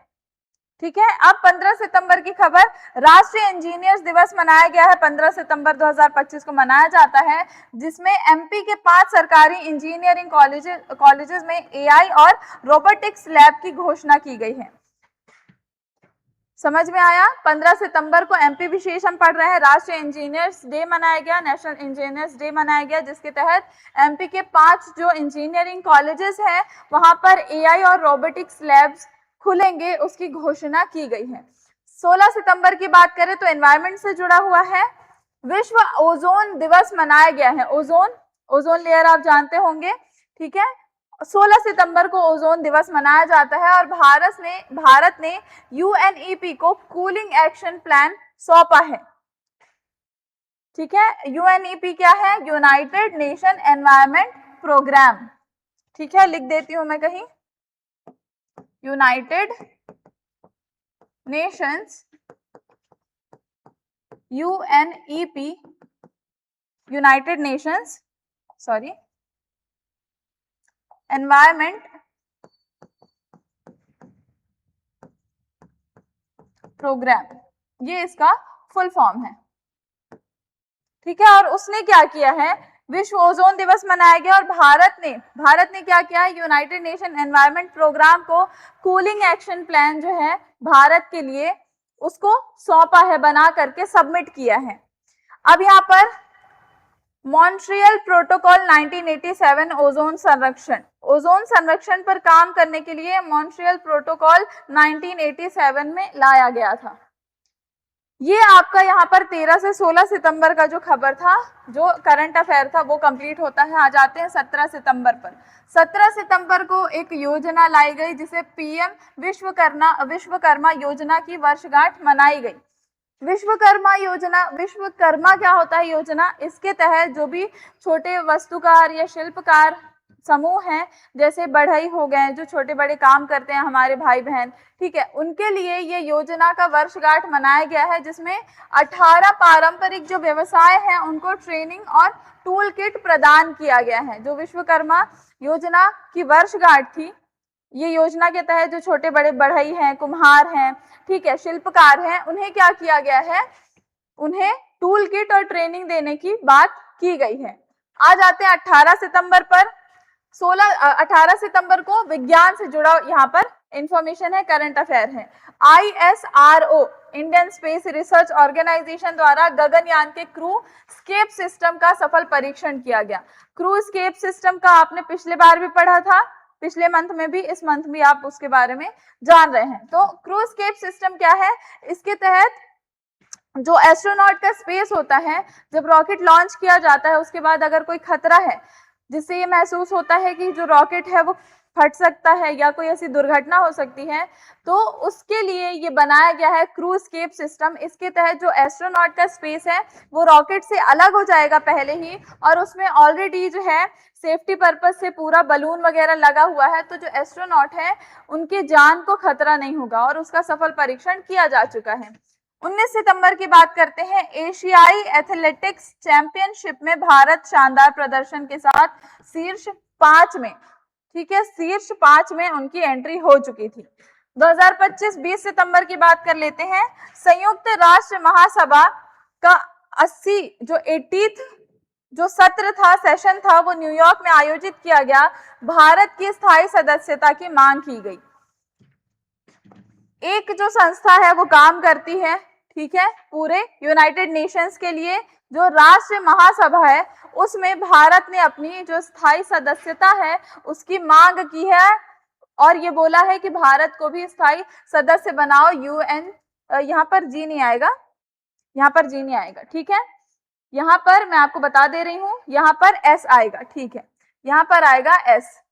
ठीक है। अब 15 सितंबर की खबर, राष्ट्रीय इंजीनियर्स दिवस मनाया गया है। 15 सितंबर 2025 को मनाया जाता है, जिसमें एमपी के 5 सरकारी इंजीनियरिंग कॉलेजेस में एआई और रोबोटिक्स लैब की घोषणा की गई है। समझ में आया? 15 सितंबर को एमपी विशेष हम पढ़ रहे हैं, राष्ट्रीय इंजीनियर्स डे मनाया गया, नेशनल इंजीनियर्स डे मनाया गया, जिसके तहत एमपी के 5 जो इंजीनियरिंग कॉलेजेस हैं वहां पर एआई और रोबोटिक्स लैब्स खुलेंगे, उसकी घोषणा की गई है। 16 सितंबर की बात करें तो एनवायरमेंट से जुड़ा हुआ है, विश्व ओजोन दिवस मनाया गया है। ओजोन लेयर आप जानते होंगे, ठीक है। 16 सितंबर को ओजोन दिवस मनाया जाता है, और भारत ने यूएनईपी को कूलिंग एक्शन प्लान सौंपा है, ठीक है। यूएनईपी क्या है? यूनाइटेड नेशन एनवायरमेंट प्रोग्राम, ठीक है, लिख देती हूं मैं कहीं, United Nations UNEP, United Nations environment programme, ये इसका फुल फॉर्म है, ठीक है। और उसने क्या किया है? विश्व ओजोन दिवस मनाया गया और भारत ने क्या किया, यूनाइटेड नेशन एनवायरनमेंट प्रोग्राम को कूलिंग एक्शन प्लान जो है भारत के लिए उसको सौंपा है, बना करके सबमिट किया है। अब यहाँ पर मॉन्ट्रियल प्रोटोकॉल 1987 ओजोन संरक्षण पर काम करने के लिए मॉन्ट्रियल प्रोटोकॉल 1987 में लाया गया था। ये आपका यहाँ पर 13 से 16 सितंबर का जो खबर था, जो करंट अफेयर था, वो कंप्लीट होता है। आ जाते हैं 17 सितंबर पर। 17 सितंबर को एक योजना लाई गई जिसे पीएम विश्वकर्मा योजना की वर्षगांठ मनाई गई। विश्वकर्मा क्या होता है योजना, इसके तहत जो भी छोटे वस्तुकार या शिल्पकार समूह हैं, जैसे बढ़ई हो गए, जो छोटे बड़े काम करते हैं हमारे भाई बहन, ठीक है, उनके लिए ये योजना का वर्षगांठ मनाया गया है, जिसमें 18 पारंपरिक जो व्यवसाय हैं उनको ट्रेनिंग और टूल किट प्रदान किया गया है। जो विश्वकर्मा योजना की वर्षगांठ थी, ये योजना के तहत जो छोटे बड़े बढ़ई हैं, कुम्हार हैं, ठीक है, शिल्पकार हैं, उन्हें क्या किया गया है, उन्हें टूल किट और ट्रेनिंग देने की बात की गई है। आ जाते हैं 18 सितंबर पर। 18 सितंबर को विज्ञान से जुड़ा यहाँ पर इंफॉर्मेशन है, करंट अफेयर है। ISRO Indian space research organisation द्वारा गगनयान के क्रू स्केप सिस्टम का सफल परीक्षण किया गया। क्रू स्केप सिस्टम का आपने पिछले बार भी पढ़ा था, पिछले मंथ में भी, इस मंथ भी आप उसके बारे में जान रहे हैं। तो क्रू स्केप सिस्टम क्या है, इसके तहत जो एस्ट्रोनॉट का स्पेस होता है, जब रॉकेट लॉन्च किया जाता है, उसके बाद अगर कोई खतरा है जिससे ये महसूस होता है कि जो रॉकेट है वो फट सकता है या कोई ऐसी दुर्घटना हो सकती है, तो उसके लिए ये बनाया गया है क्रू एस्केप सिस्टम। इसके तहत जो एस्ट्रोनॉट का स्पेस है वो रॉकेट से अलग हो जाएगा पहले ही, और उसमें ऑलरेडी जो है सेफ्टी पर्पज से पूरा बलून वगैरह लगा हुआ है, तो जो एस्ट्रोनॉट है उनके जान को खतरा नहीं होगा, और उसका सफल परीक्षण किया जा चुका है। 19 सितंबर की बात करते हैं। एशियाई एथलेटिक्स चैंपियनशिप में भारत शानदार प्रदर्शन के साथ शीर्ष 5 में, ठीक है, शीर्ष 5 में उनकी एंट्री हो चुकी थी। 2025 20 सितंबर की बात कर लेते हैं। संयुक्त राष्ट्र महासभा का 80th जो सत्र था, सेशन था, वो न्यूयॉर्क में आयोजित किया गया। भारत की स्थायी सदस्यता की मांग की गई। एक जो संस्था है वो काम करती है, ठीक है, पूरे यूनाइटेड नेशंस के लिए, जो राष्ट्रीय महासभा है, उसमें भारत ने अपनी जो स्थायी सदस्यता है उसकी मांग की है, और ये बोला है कि भारत को भी स्थायी सदस्य बनाओ यूएन। यहाँ पर जी नहीं आएगा, यहाँ पर जी नहीं आएगा, ठीक है, यहाँ पर मैं आपको बता दे रही हूं, यहाँ पर एस आएगा, ठीक है, यहाँ पर आएगा एस,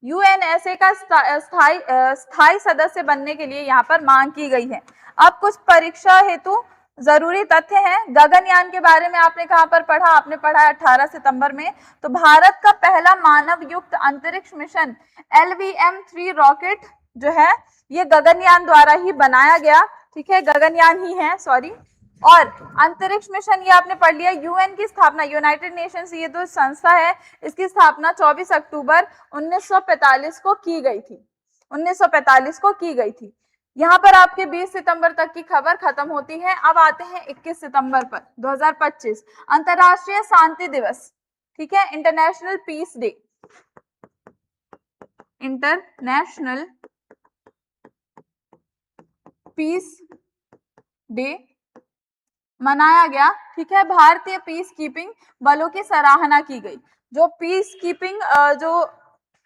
यूएनएसए का स्थायी सदस्य बनने के लिए यहाँ पर मांग की गई है। अब कुछ परीक्षा हेतु जरूरी तथ्य हैं। गगनयान के बारे में आपने कहां पर पढ़ा, आपने पढ़ा 18 सितंबर में। तो भारत का पहला मानव युक्त अंतरिक्ष मिशन LVM-3 रॉकेट जो है ये गगनयान द्वारा ही बनाया गया, ठीक है, गगनयान ही है, सॉरी। और अंतरिक्ष मिशन ये आपने पढ़ लिया। यूएन की स्थापना, यूनाइटेड नेशंस ये जो संस्था है, इसकी स्थापना 24 अक्टूबर 1945 को की गई थी, 1945 को की गई थी। यहाँ पर आपके 20 सितंबर तक की खबर खत्म होती है। अब आते हैं 21 सितंबर पर 2025, अंतरराष्ट्रीय शांति दिवस, ठीक है, international peace day, international peace day मनाया गया, ठीक है। भारतीय पीस कीपिंग बलों की सराहना की गई। जो पीस कीपिंग जो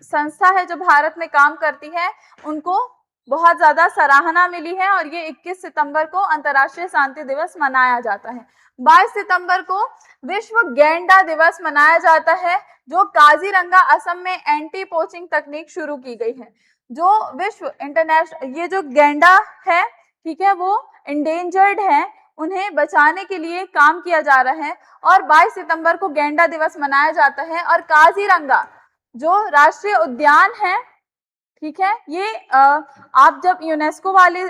संस्था है जो भारत में काम करती है, उनको बहुत ज्यादा सराहना मिली है, और ये 21 सितंबर को अंतर्राष्ट्रीय शांति दिवस मनाया जाता है। 22 सितंबर को विश्व गैंडा दिवस मनाया जाता है, जो काजीरंगा असम में एंटी पोचिंग तकनीक शुरू की गई है। जो विश्व इंटरनेशनल ये जो गैंडा है, ठीक है, वो इंडेंजर्ड है, उन्हें बचाने के लिए काम किया जा रहा है, और 22 सितंबर को गैंडा दिवस मनाया जाता है। और काजीरंगा जो राष्ट्रीय उद्यान है, ठीक है, ये आप जब यूनेस्को वाले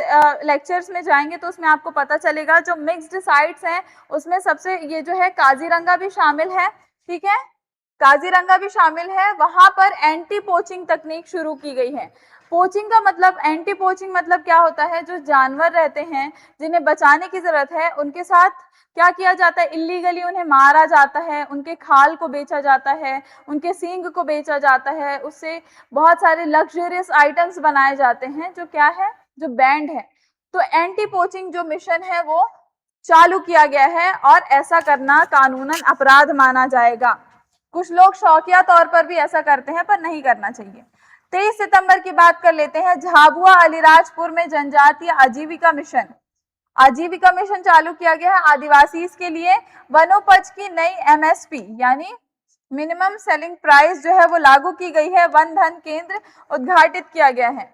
लेक्चर्स में जाएंगे तो उसमें आपको पता चलेगा, जो मिक्स्ड साइट्स हैं उसमें सबसे ये जो है काजीरंगा भी शामिल है, ठीक है, काजीरंगा भी शामिल है। वहां पर एंटी पोचिंग तकनीक शुरू की गई है। पोचिंग का मतलब, एंटी पोचिंग मतलब क्या होता है, जो जानवर रहते हैं जिन्हें बचाने की जरूरत है उनके साथ क्या किया जाता है, इलीगली उन्हें मारा जाता है, उनके खाल को बेचा जाता है, उनके सींग को बेचा जाता है, उससे बहुत सारे लग्जरियस आइटम्स बनाए जाते हैं जो क्या है, जो बैंड है। तो एंटी पोचिंग जो मिशन है वो चालू किया गया है और ऐसा करना कानूनन अपराध माना जाएगा। कुछ लोग शौकिया तौर पर भी ऐसा करते हैं पर नहीं करना चाहिए। 23 सितंबर की बात कर लेते हैं। झाबुआ अलीराजपुर में जनजातीय आजीविका मिशन, आजीविका मिशन चालू किया गया है आदिवासी के लिए। वनोपज की नई एमएसपी यानी मिनिमम सेलिंग प्राइस जो है वो लागू की गई है। वन धन केंद्र उद्घाटित किया गया है।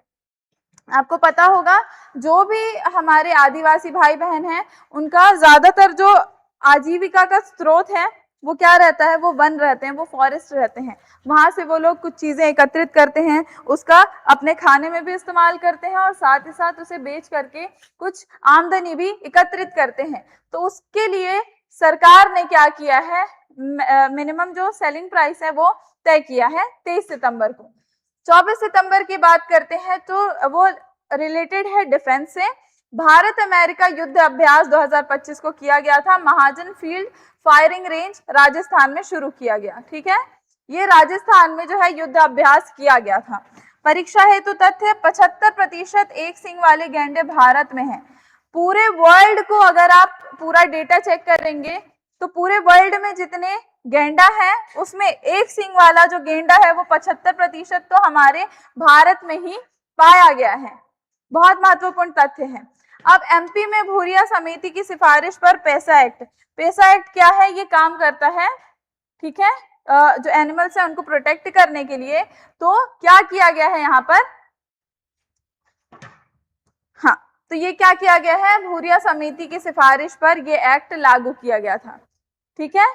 आपको पता होगा जो भी हमारे आदिवासी भाई बहन हैं उनका ज्यादातर जो आजीविका का स्रोत है वो क्या रहता है, वो वन रहते हैं, वो फॉरेस्ट रहते हैं। वहां से वो लोग कुछ चीजें एकत्रित करते हैं, उसका अपने खाने में भी इस्तेमाल करते हैं और साथ ही साथ उसे बेच करके कुछ आमदनी भी एकत्रित करते हैं। तो उसके लिए सरकार ने क्या किया है, मिनिमम जो सेलिंग प्राइस है वो तय किया है 23 सितंबर को। 24 सितंबर की बात करते हैं तो वो रिलेटेड है डिफेंस से। भारत अमेरिका युद्ध अभ्यास 2025 को किया गया था। महाजन फील्ड फायरिंग रेंज राजस्थान में शुरू किया गया। ठीक है, ये राजस्थान में जो है युद्ध अभ्यास किया गया था। परीक्षा हेतु तथ्य, 75% एक सींग वाले गैंडे भारत में हैं। पूरे वर्ल्ड को अगर आप पूरा डेटा चेक करेंगे तो पूरे वर्ल्ड में जितने गेंडा है उसमें एक सींग वाला जो गेंडा है वो 75% तो हमारे भारत में ही पाया गया है। बहुत महत्वपूर्ण तथ्य है। अब एमपी में भूरिया समिति की सिफारिश पर पैसा एक्ट, पैसा एक्ट क्या है, ये काम करता है, ठीक है, जो एनिमल्स है उनको प्रोटेक्ट करने के लिए। तो क्या किया गया है यहाँ पर, हाँ, तो ये क्या किया गया है, भूरिया समिति की सिफारिश पर ये एक्ट लागू किया गया था। ठीक है,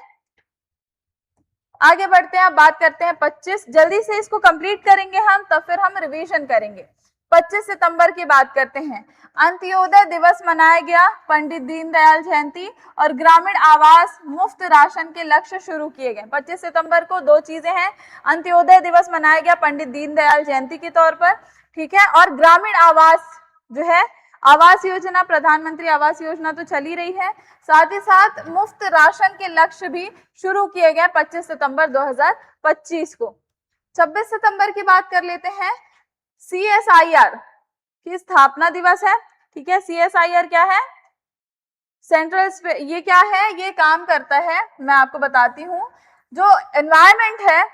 आगे बढ़ते हैं। अब बात करते हैं 25, जल्दी से इसको कंप्लीट करेंगे हम, तब फिर हम रिवीजन करेंगे। 25 सितंबर की बात करते हैं। अंत्योदय दिवस मनाया गया, पंडित दीनदयाल जयंती और ग्रामीण आवास मुफ्त राशन के लक्ष्य शुरू किए गए। 25 सितंबर को दो चीजें हैं, अंत्योदय दिवस मनाया गया पंडित दीनदयाल जयंती के तौर पर, ठीक है, और ग्रामीण आवास जो है, आवास योजना, प्रधानमंत्री आवास योजना तो चली रही है, साथ ही साथ मुफ्त राशन के लक्ष्य भी शुरू किए गए 25 सितंबर 2025 को। 26 सितंबर की बात कर लेते हैं। CSIR की स्थापना दिवस है। ठीक है, CSIR क्या है, सेंट्रल, ये क्या है, ये काम करता है, मैं आपको बताती हूँ, जो एनवायरमेंट है,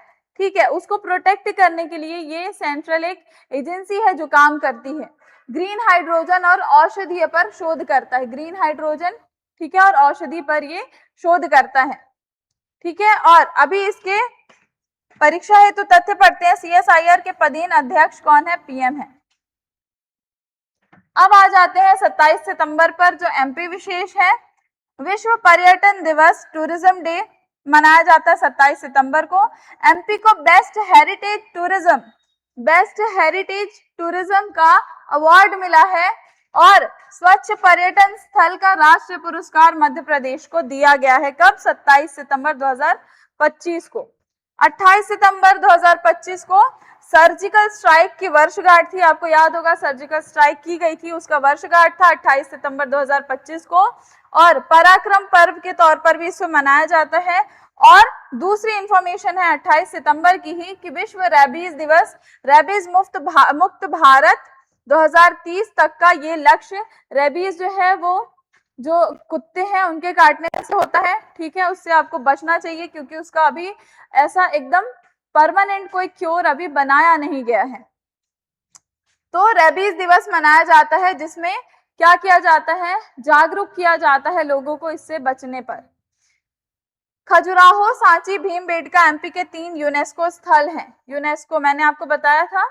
ठीक है, उसको प्रोटेक्ट करने के लिए ये सेंट्रल एक एजेंसी है जो काम करती है। ग्रीन हाइड्रोजन और औषधीय पर शोध करता है, ग्रीन हाइड्रोजन, ठीक है, और औषधि पर ये शोध करता है। ठीक है, और अभी इसके परीक्षा हेतु तथ्य पढ़ते हैं। CSIR के पदेन अध्यक्ष कौन है, PM है। अब आ जाते हैं 27 सितंबर पर जो MP विशेष है। विश्व पर्यटन दिवस, टूरिज्म डे मनाया जाता है 27 सितंबर को। MP को बेस्ट हेरिटेज टूरिज्म का अवार्ड मिला है और स्वच्छ पर्यटन स्थल का राष्ट्रीय पुरस्कार मध्य प्रदेश को दिया गया है। कब, 27 सितंबर 2025 को। 28 सितंबर 2025 को सर्जिकल स्ट्राइक की वर्षगांठ थी। आपको याद होगा सर्जिकल स्ट्राइक की गई थी, उसका वर्षगांठ था 28 सितंबर 2025 को। और पराक्रम पर्व के तौर पर भी इसको मनाया जाता है। और दूसरी इंफॉर्मेशन है 28 सितंबर की ही कि विश्व रेबीज दिवस, रेबीज मुक्त भारत 2030 तक का ये लक्ष्य, रेबीज जो है वो जो कुत्ते हैं उनके काटने से होता है, ठीक है, उससे आपको बचना चाहिए क्योंकि उसका अभी ऐसा एकदम परमानेंट कोई क्योर अभी बनाया नहीं गया है। तो रेबीज दिवस मनाया जाता है जिसमें क्या किया जाता है, जागरूक किया जाता है लोगों को इससे बचने पर। खजुराहो, सांची, भीमबेटका MP के 3 यूनेस्को स्थल हैं। यूनेस्को मैंने आपको बताया था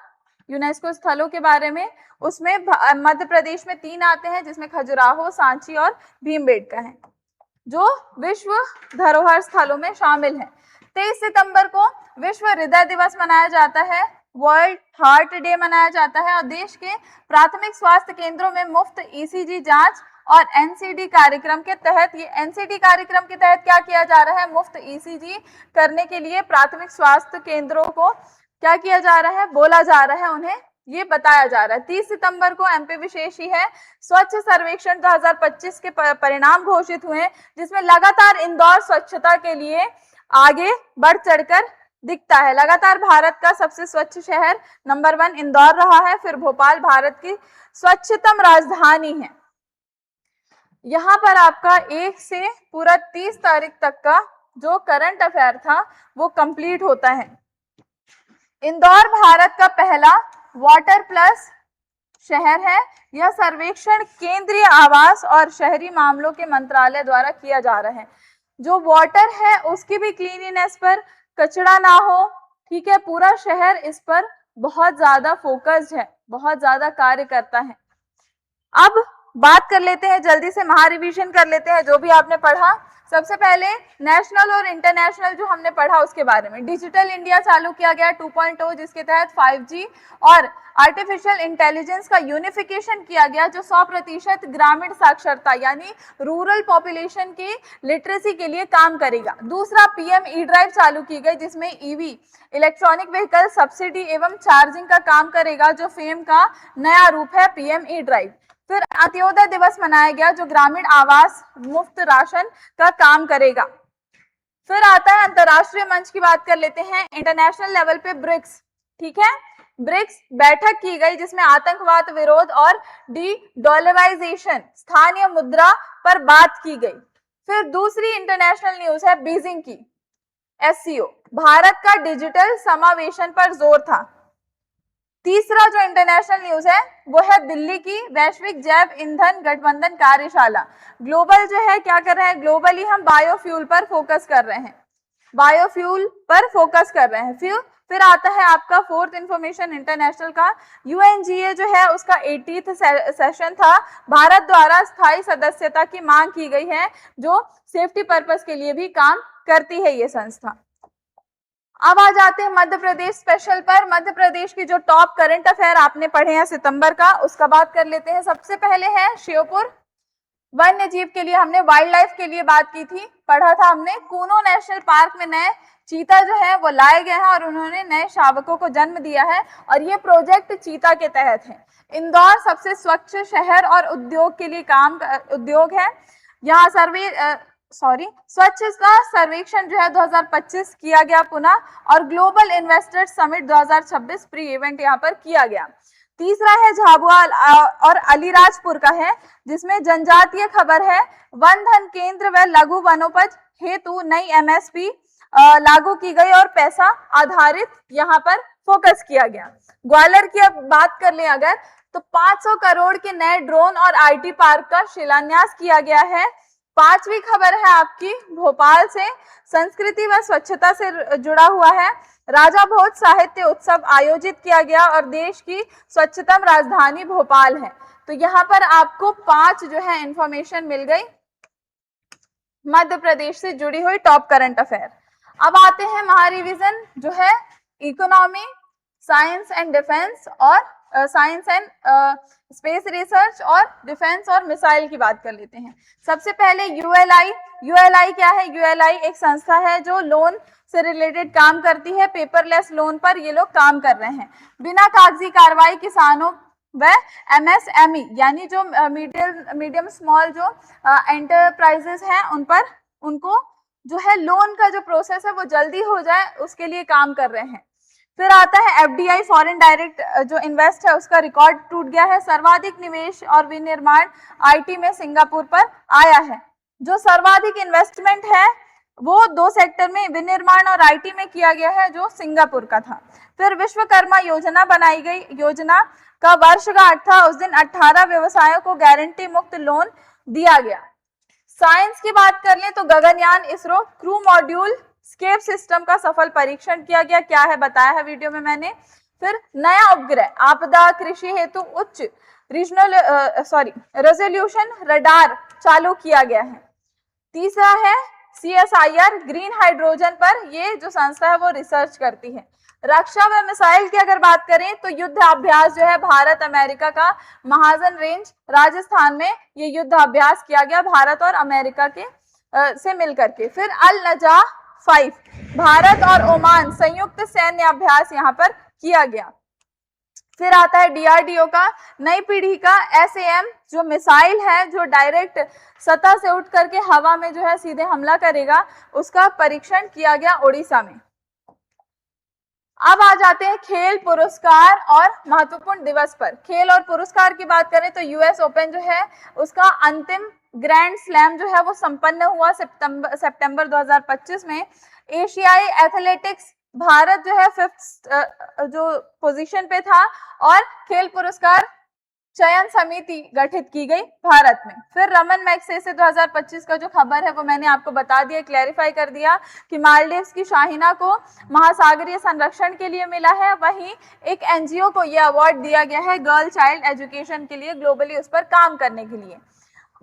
यूनेस्को स्थलों के बारे में, उसमें मध्य प्रदेश में 3 आते हैं जिसमें खजुराहो, सांची और भीमबेटका है जो विश्व धरोहर स्थलों में शामिल है। 23 सितंबर को विश्व हृदय दिवस मनाया जाता है, वर्ल्ड हार्ट डे मनाया जाता है और देश के प्राथमिक स्वास्थ्य केंद्रों में मुफ्त ECG जांच और NCD कार्यक्रम के तहत, ये NCD कार्यक्रम के तहत क्या किया जा रहा है, मुफ्त ECG करने के लिए प्राथमिक स्वास्थ्य केंद्रों को क्या किया जा रहा है, बोला जा रहा है उन्हें ये बताया जा रहा है। 30 सितंबर को एमपी विशेष ही है, स्वच्छ सर्वेक्षण 2025 के परिणाम घोषित हुए, जिसमें लगातार इंदौर स्वच्छता के लिए आगे बढ़ चढ़कर दिखता है। लगातार भारत का सबसे स्वच्छ शहर नंबर 1 इंदौर रहा है, फिर भोपाल भारत की स्वच्छतम राजधानी है। यहाँ पर आपका 1 से पूरा 30 तारीख तक का जो करंट अफेयर था वो कंप्लीट होता है। इंदौर भारत का पहला वाटर प्लस शहर है। यह सर्वेक्षण केंद्रीय आवास और शहरी मामलों के मंत्रालय द्वारा किया जा रहा है। जो वाटर है उसकी भी क्लीनिनेस पर, कचरा ना हो, ठीक है, पूरा शहर इस पर बहुत ज्यादा फोकस्ड है, बहुत ज्यादा कार्य करता है। अब बात कर लेते हैं, जल्दी से महारिवीजन कर लेते हैं जो भी आपने पढ़ा। सबसे पहले नेशनल और इंटरनेशनल जो हमने पढ़ा उसके बारे में। डिजिटल इंडिया चालू किया गया 2.0, जिसके तहत 5G और आर्टिफिशियल इंटेलिजेंस का यूनिफिकेशन किया गया, जो 100% ग्रामीण साक्षरता यानी रूरल पॉपुलेशन की लिटरेसी के लिए काम करेगा। दूसरा, पीएम ई ड्राइव चालू की गई, जिसमें ईवी इलेक्ट्रॉनिक व्हीकल सब्सिडी एवं चार्जिंग का काम करेगा, जो फेम का नया रूप है पीएम ई ड्राइव। फिर अंत्योदय दिवस मनाया गया, जो ग्रामीण आवास मुफ्त राशन का काम करेगा। फिर आता है अंतरराष्ट्रीय मंच की बात कर लेते हैं। इंटरनेशनल लेवल पे ब्रिक्स, ठीक है, ब्रिक्स बैठक की गई, जिसमें आतंकवाद विरोध और डी डॉलराइजेशन, स्थानीय मुद्रा पर बात की गई। फिर दूसरी इंटरनेशनल न्यूज है बीजिंग की, एससीओ, भारत का डिजिटल समावेशन पर जोर था। तीसरा जो इंटरनेशनल न्यूज है वो है दिल्ली की वैश्विक जैव ईंधन गठबंधन कार्यशाला। ग्लोबल जो है क्या कर रहे हैं, ग्लोबली हम बायोफ्यूल पर फोकस कर रहे हैं, बायोफ्यूल पर फोकस कर रहे हैं। फिर आता है आपका फोर्थ इंफॉर्मेशन इंटरनेशनल का, यूएनजीए जो है उसका 80th सेशन था। भारत द्वारा स्थायी सदस्यता की मांग की गई है, जो सेफ्टी पर्पस के लिए भी काम करती है ये संस्था। अब आ जाते हैं मध्य प्रदेश स्पेशल पर। मध्य प्रदेश की जो टॉप करंट अफेयर आपने पढ़े हैं सितंबर का, उसका बात कर लेते हैं। सबसे पहले है श्योपुर वन्य जीव के लिए, हमने वाइल्ड लाइफ के लिए बात की थी, पढ़ा था हमने। कूनो नेशनल पार्क में नए चीता जो है वो लाए गए हैं और उन्होंने नए शावकों को जन्म दिया है, और ये प्रोजेक्ट चीता के तहत है। इंदौर सबसे स्वच्छ शहर और उद्योग के लिए उद्योग है। यहाँ स्वच्छता सर्वेक्षण जो है 2025 किया गया पुनः, और global investor summit 2026 pre event यहाँ पर किया गया। तीसरा है झाबुआ और अलीराजपुर का है, जिसमें जनजातीय खबर है। वन धन केंद्र व लघु वनोपज हेतु नई एमएसपी लागू की गई और पैसा आधारित यहाँ पर फोकस किया गया। ग्वालियर की अब बात कर ले अगर, तो 500 करोड़ के नए ड्रोन और आईटी पार्क का शिलान्यास किया गया है। पांचवी खबर है आपकी भोपाल से, संस्कृति व स्वच्छता से जुड़ा हुआ है। राजा भोज साहित्य उत्सव आयोजित किया गया और देश की स्वच्छतम राजधानी भोपाल है। तो यहाँ पर आपको 5 जो है इंफॉर्मेशन मिल गई मध्य प्रदेश से जुड़ी हुई टॉप करंट अफेयर। अब आते हैं महारिविजन जो है इकोनॉमी, साइंस एंड डिफेंस और साइंस एंड स्पेस रिसर्च और डिफेंस और मिसाइल की बात कर लेते हैं। सबसे पहले यूएलआई। यूएलआई क्या है? यूएलआई एक संस्था है जो लोन से रिलेटेड काम करती है। पेपरलेस लोन पर ये लोग काम कर रहे हैं। बिना कागजी कार्रवाई किसानों व एमएसएमई यानी जो मीडियम स्मॉल जो एंटरप्राइजेस हैं उन पर, उनको जो है लोन का जो प्रोसेस है वो जल्दी हो जाए उसके लिए काम कर रहे हैं। फिर आता है एफडीआई, फॉरेन डायरेक्ट जो इन्वेस्ट है उसका रिकॉर्ड टूट गया है। सर्वाधिक निवेश और विनिर्माण आईटी में सिंगापुर पर आया है। जो सर्वाधिक इन्वेस्टमेंट है वो 2 सेक्टर में, विनिर्माण और आईटी में किया गया है, जो सिंगापुर का था। फिर विश्वकर्मा योजना बनाई गई। योजना का वर्षगांठ था, उस दिन 18 व्यवसायों को गारंटी मुक्त लोन दिया गया। साइंस की बात कर लें तो Gaganyaan ISRO crew module escape system का सफल परीक्षण किया गया। क्या है बताया है वीडियो में मैंने। फिर नया उपग्रह आपदा कृषि हेतु उच्च रीजनल रेजोल्यूशन रडार चालू किया गया है। तीसरा है सीएसआईआर, ग्रीन हाइड्रोजन पर ये जो संस्था है वो रिसर्च करती है। रक्षा व मिसाइल की अगर बात करें तो युद्ध अभ्यास जो है भारत अमेरिका का महाजन रेंज राजस्थान में ये युद्ध अभ्यास किया गया भारत और अमेरिका के से मिलकर के। फिर अल नजा 5 भारत और ओमान संयुक्त सैन्य अभ्यास यहाँ पर किया गया। फिर आता है DRDO का नई पीढ़ी का SAM जो मिसाइल है, जो डायरेक्ट सतह से उठ करके हवा में जो है सीधे हमला करेगा, उसका परीक्षण किया गया उड़ीसा में। अब आ जाते हैं खेल पुरस्कार और महत्वपूर्ण दिवस पर। खेल और पुरस्कार की बात करें तो US ओपन जो है उसका अंतिम ग्रैंड स्लैम जो है वो संपन्न हुआ सितंबर 2025 में। एशियाई एथलेटिक्स भारत जो है 5th जो पोजीशन पे था और खेल पुरस्कार चयन समिति गठित की गई भारत में। फिर रमन मैग्सेसे 2025 का जो खबर है वो मैंने आपको बता दिया, क्लैरिफाई कर दिया कि मालदीव्स की शाहीना को महासागरीय संरक्षण के लिए मिला है। वहीं एक NGO को यह अवार्ड दिया गया है गर्ल चाइल्ड एजुकेशन के लिए, ग्लोबली उस पर काम करने के लिए।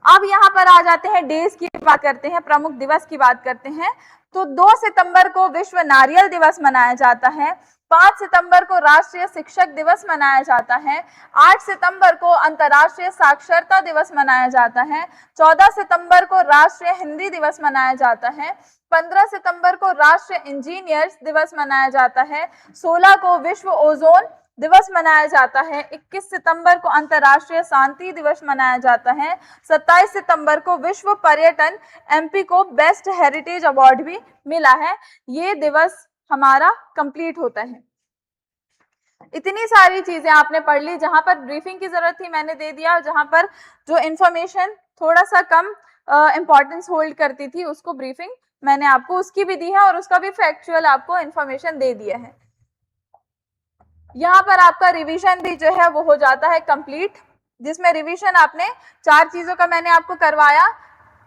अब यहाँ पर आ जाते हैं डेज की बात करते हैं, प्रमुख दिवस की बात करते हैं। तो 2 सितंबर को विश्व नारियल दिवस मनाया जाता है, 5 सितंबर को राष्ट्रीय शिक्षक दिवस मनाया जाता है, 8 सितंबर को अंतर्राष्ट्रीय साक्षरता दिवस मनाया जाता है, 14 सितंबर को राष्ट्रीय हिंदी दिवस मनाया जाता है, 15 सितंबर को राष्ट्रीय इंजीनियर्स दिवस मनाया जाता है, 16 को विश्व ओजोन दिवस मनाया जाता है, 21 सितंबर को अंतर्राष्ट्रीय शांति दिवस मनाया जाता है, 27 सितंबर को विश्व पर्यटन MP को बेस्ट हेरिटेज अवार्ड भी मिला है। ये दिवस हमारा कंप्लीट होता है। इतनी सारी चीजें आपने पढ़ ली, जहां पर ब्रीफिंग की जरूरत थी मैंने दे दिया, जहां पर जो इंफॉर्मेशन थोड़ा सा कम इंपॉर्टेंस होल्ड करती थी उसको ब्रीफिंग मैंने आपको उसकी भी दी है और उसका भी फैक्चुअल आपको इंफॉर्मेशन दे दिया है। यहाँ पर आपका रिवीजन भी जो है वो हो जाता है कंप्लीट, जिसमें रिवीजन आपने 4 चीजों का मैंने आपको करवाया।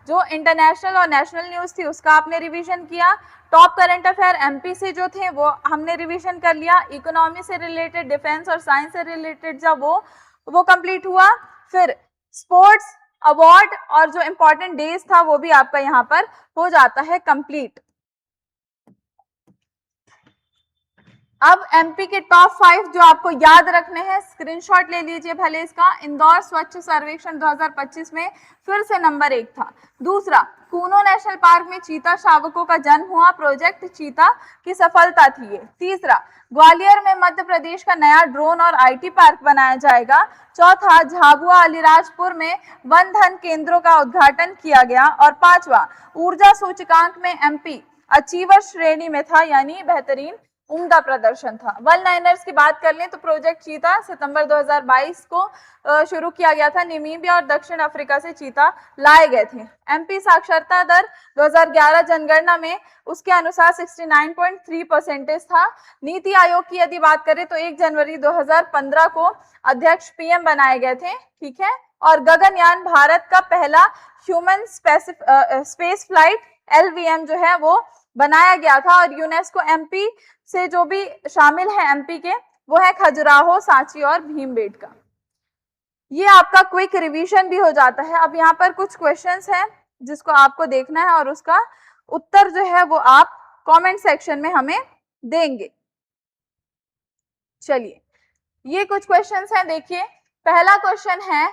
जो इंटरनेशनल और नेशनल न्यूज थी उसका आपने रिवीजन किया, टॉप करंट अफेयर MP से जो थे वो हमने रिवीजन कर लिया, इकोनॉमी से रिलेटेड, डिफेंस और साइंस से रिलेटेड जब वो कंप्लीट हुआ। फिर स्पोर्ट्स अवार्ड और जो इंपॉर्टेंट डेज था वो भी आपका यहाँ पर हो जाता है कंप्लीट। अब MP के टॉप 5 जो आपको याद रखने हैं, स्क्रीनशॉट ले लीजिए भले इसका। इंदौर स्वच्छ सर्वेक्षण 2025 में फिर से नंबर 1 था। दूसरा, कूनो नेशनल पार्क में चीता शावकों का जन्म हुआ, प्रोजेक्ट चीता की सफलता थी ये। तीसरा, ग्वालियर में मध्य प्रदेश का नया ड्रोन और IT पार्क बनाया जाएगा। चौथा, झाबुआ अलीराजपुर में वन धन केंद्रों का उद्घाटन किया गया। और पांचवा, ऊर्जा सूचकांक में MP अचीवर श्रेणी में था, यानी बेहतरीन उम्दा प्रदर्शन था। वन लाइनर्स की बात कर लें तो प्रोजेक्ट चीता सितंबर 2022 को शुरू किया गया था। नामीबिया और दक्षिण अफ्रीका से चीता लाए गए थे। MP साक्षरता दर 2011 जनगणना में उसके अनुसार 69.3% था। नीति आयोग की यदि बात करें तो 1 जनवरी 2015 को अध्यक्ष PM बनाए गए थे, ठीक है। और गगनयान भारत का पहला ह्यूमन स्पेस फ्लाइट LVM जो है वो बनाया गया था। और यूनेस्को MP से जो भी शामिल है MP के, वो है खजुराहो, सांची और भीमबेटका। ये आपका क्विक रिवीजन भी हो जाता है। अब यहाँ पर कुछ क्वेश्चंस हैं जिसको आपको देखना है और उसका उत्तर जो है वो आप कमेंट सेक्शन में हमें देंगे। चलिए, ये कुछ क्वेश्चंस हैं, देखिए। पहला क्वेश्चन है,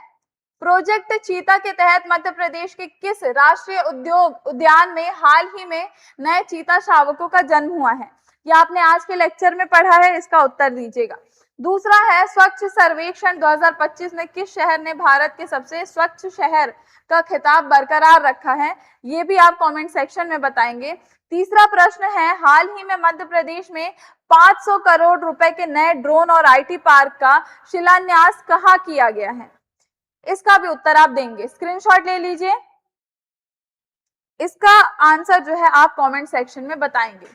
प्रोजेक्ट चीता के तहत मध्य प्रदेश के किस राष्ट्रीय उद्यान में हाल ही में नए चीता शावकों का जन्म हुआ है? ये आपने आज के लेक्चर में पढ़ा है, इसका उत्तर दीजिएगा। दूसरा है, स्वच्छ सर्वेक्षण 2025 में किस शहर ने भारत के सबसे स्वच्छ शहर का खिताब बरकरार रखा है? ये भी आप कमेंट सेक्शन में बताएंगे। तीसरा प्रश्न है, हाल ही में मध्य प्रदेश में 500 करोड़ रुपए के नए ड्रोन और IT पार्क का शिलान्यास कहाँ किया गया है? इसका भी उत्तर आप देंगे, स्क्रीनशॉट ले लीजिए। इसका आंसर जो है आप कमेंट सेक्शन में बताएंगे।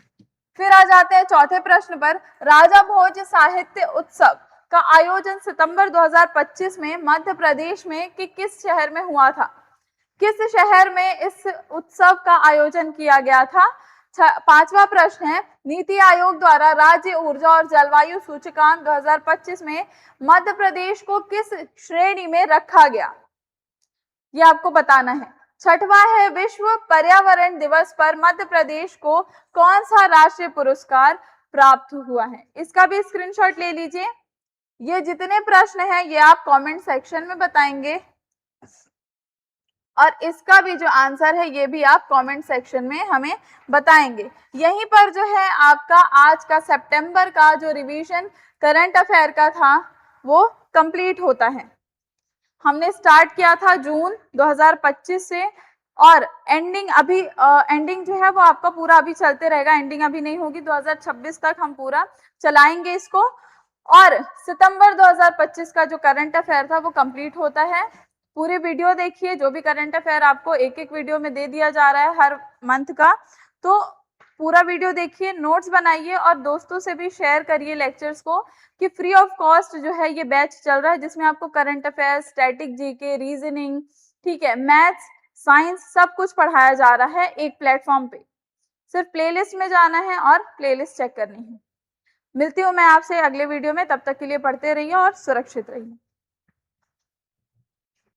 फिर आ जाते हैं चौथे प्रश्न पर। राजा भोज साहित्य उत्सव का आयोजन सितंबर 2025 में मध्य प्रदेश में किस शहर में हुआ था? किस शहर में इस उत्सव का आयोजन किया गया था? पांचवा प्रश्न है, नीति आयोग द्वारा राज्य ऊर्जा और जलवायु सूचकांक 2025 में मध्य प्रदेश को किस श्रेणी में रखा गया? ये आपको बताना है। छठवां है, विश्व पर्यावरण दिवस पर मध्य प्रदेश को कौन सा राष्ट्रीय पुरस्कार प्राप्त हुआ है? इसका भी स्क्रीनशॉट ले लीजिए। ये जितने प्रश्न हैं ये आप कमेंट सेक्शन में बताएंगे और इसका भी जो आंसर है ये भी आप कमेंट सेक्शन में हमें बताएंगे। यहीं पर जो है आपका आज का सितंबर का जो रिवीजन करंट अफेयर का था वो कंप्लीट होता है। हमने स्टार्ट किया था जून 2025 से और एंडिंग अभी एंडिंग जो है वो आपका पूरा अभी चलते रहेगा, एंडिंग अभी नहीं होगी, 2026 तक हम पूरा चलाएंगे इसको। और सितंबर 2025 का जो करंट अफेयर था वो कंप्लीट होता है। पूरी वीडियो देखिए, जो भी करंट अफेयर आपको एक एक वीडियो में दे दिया जा रहा है हर मंथ का, तो पूरा वीडियो देखिए, नोट्स बनाइए और दोस्तों से भी शेयर करिए लेक्चर्स को कि फ्री ऑफ कॉस्ट जो है ये बैच चल रहा है, जिसमें आपको current affair, static GK, reasoning, ठीक है, मैथ्स, साइंस, सब कुछ पढ़ाया जा रहा है एक प्लेटफॉर्म पे। सिर्फ प्लेलिस्ट में जाना है और प्लेलिस्ट चेक करनी है। मिलती हूँ मैं आपसे अगले वीडियो में, तब तक के लिए पढ़ते रहिए और सुरक्षित रहिए।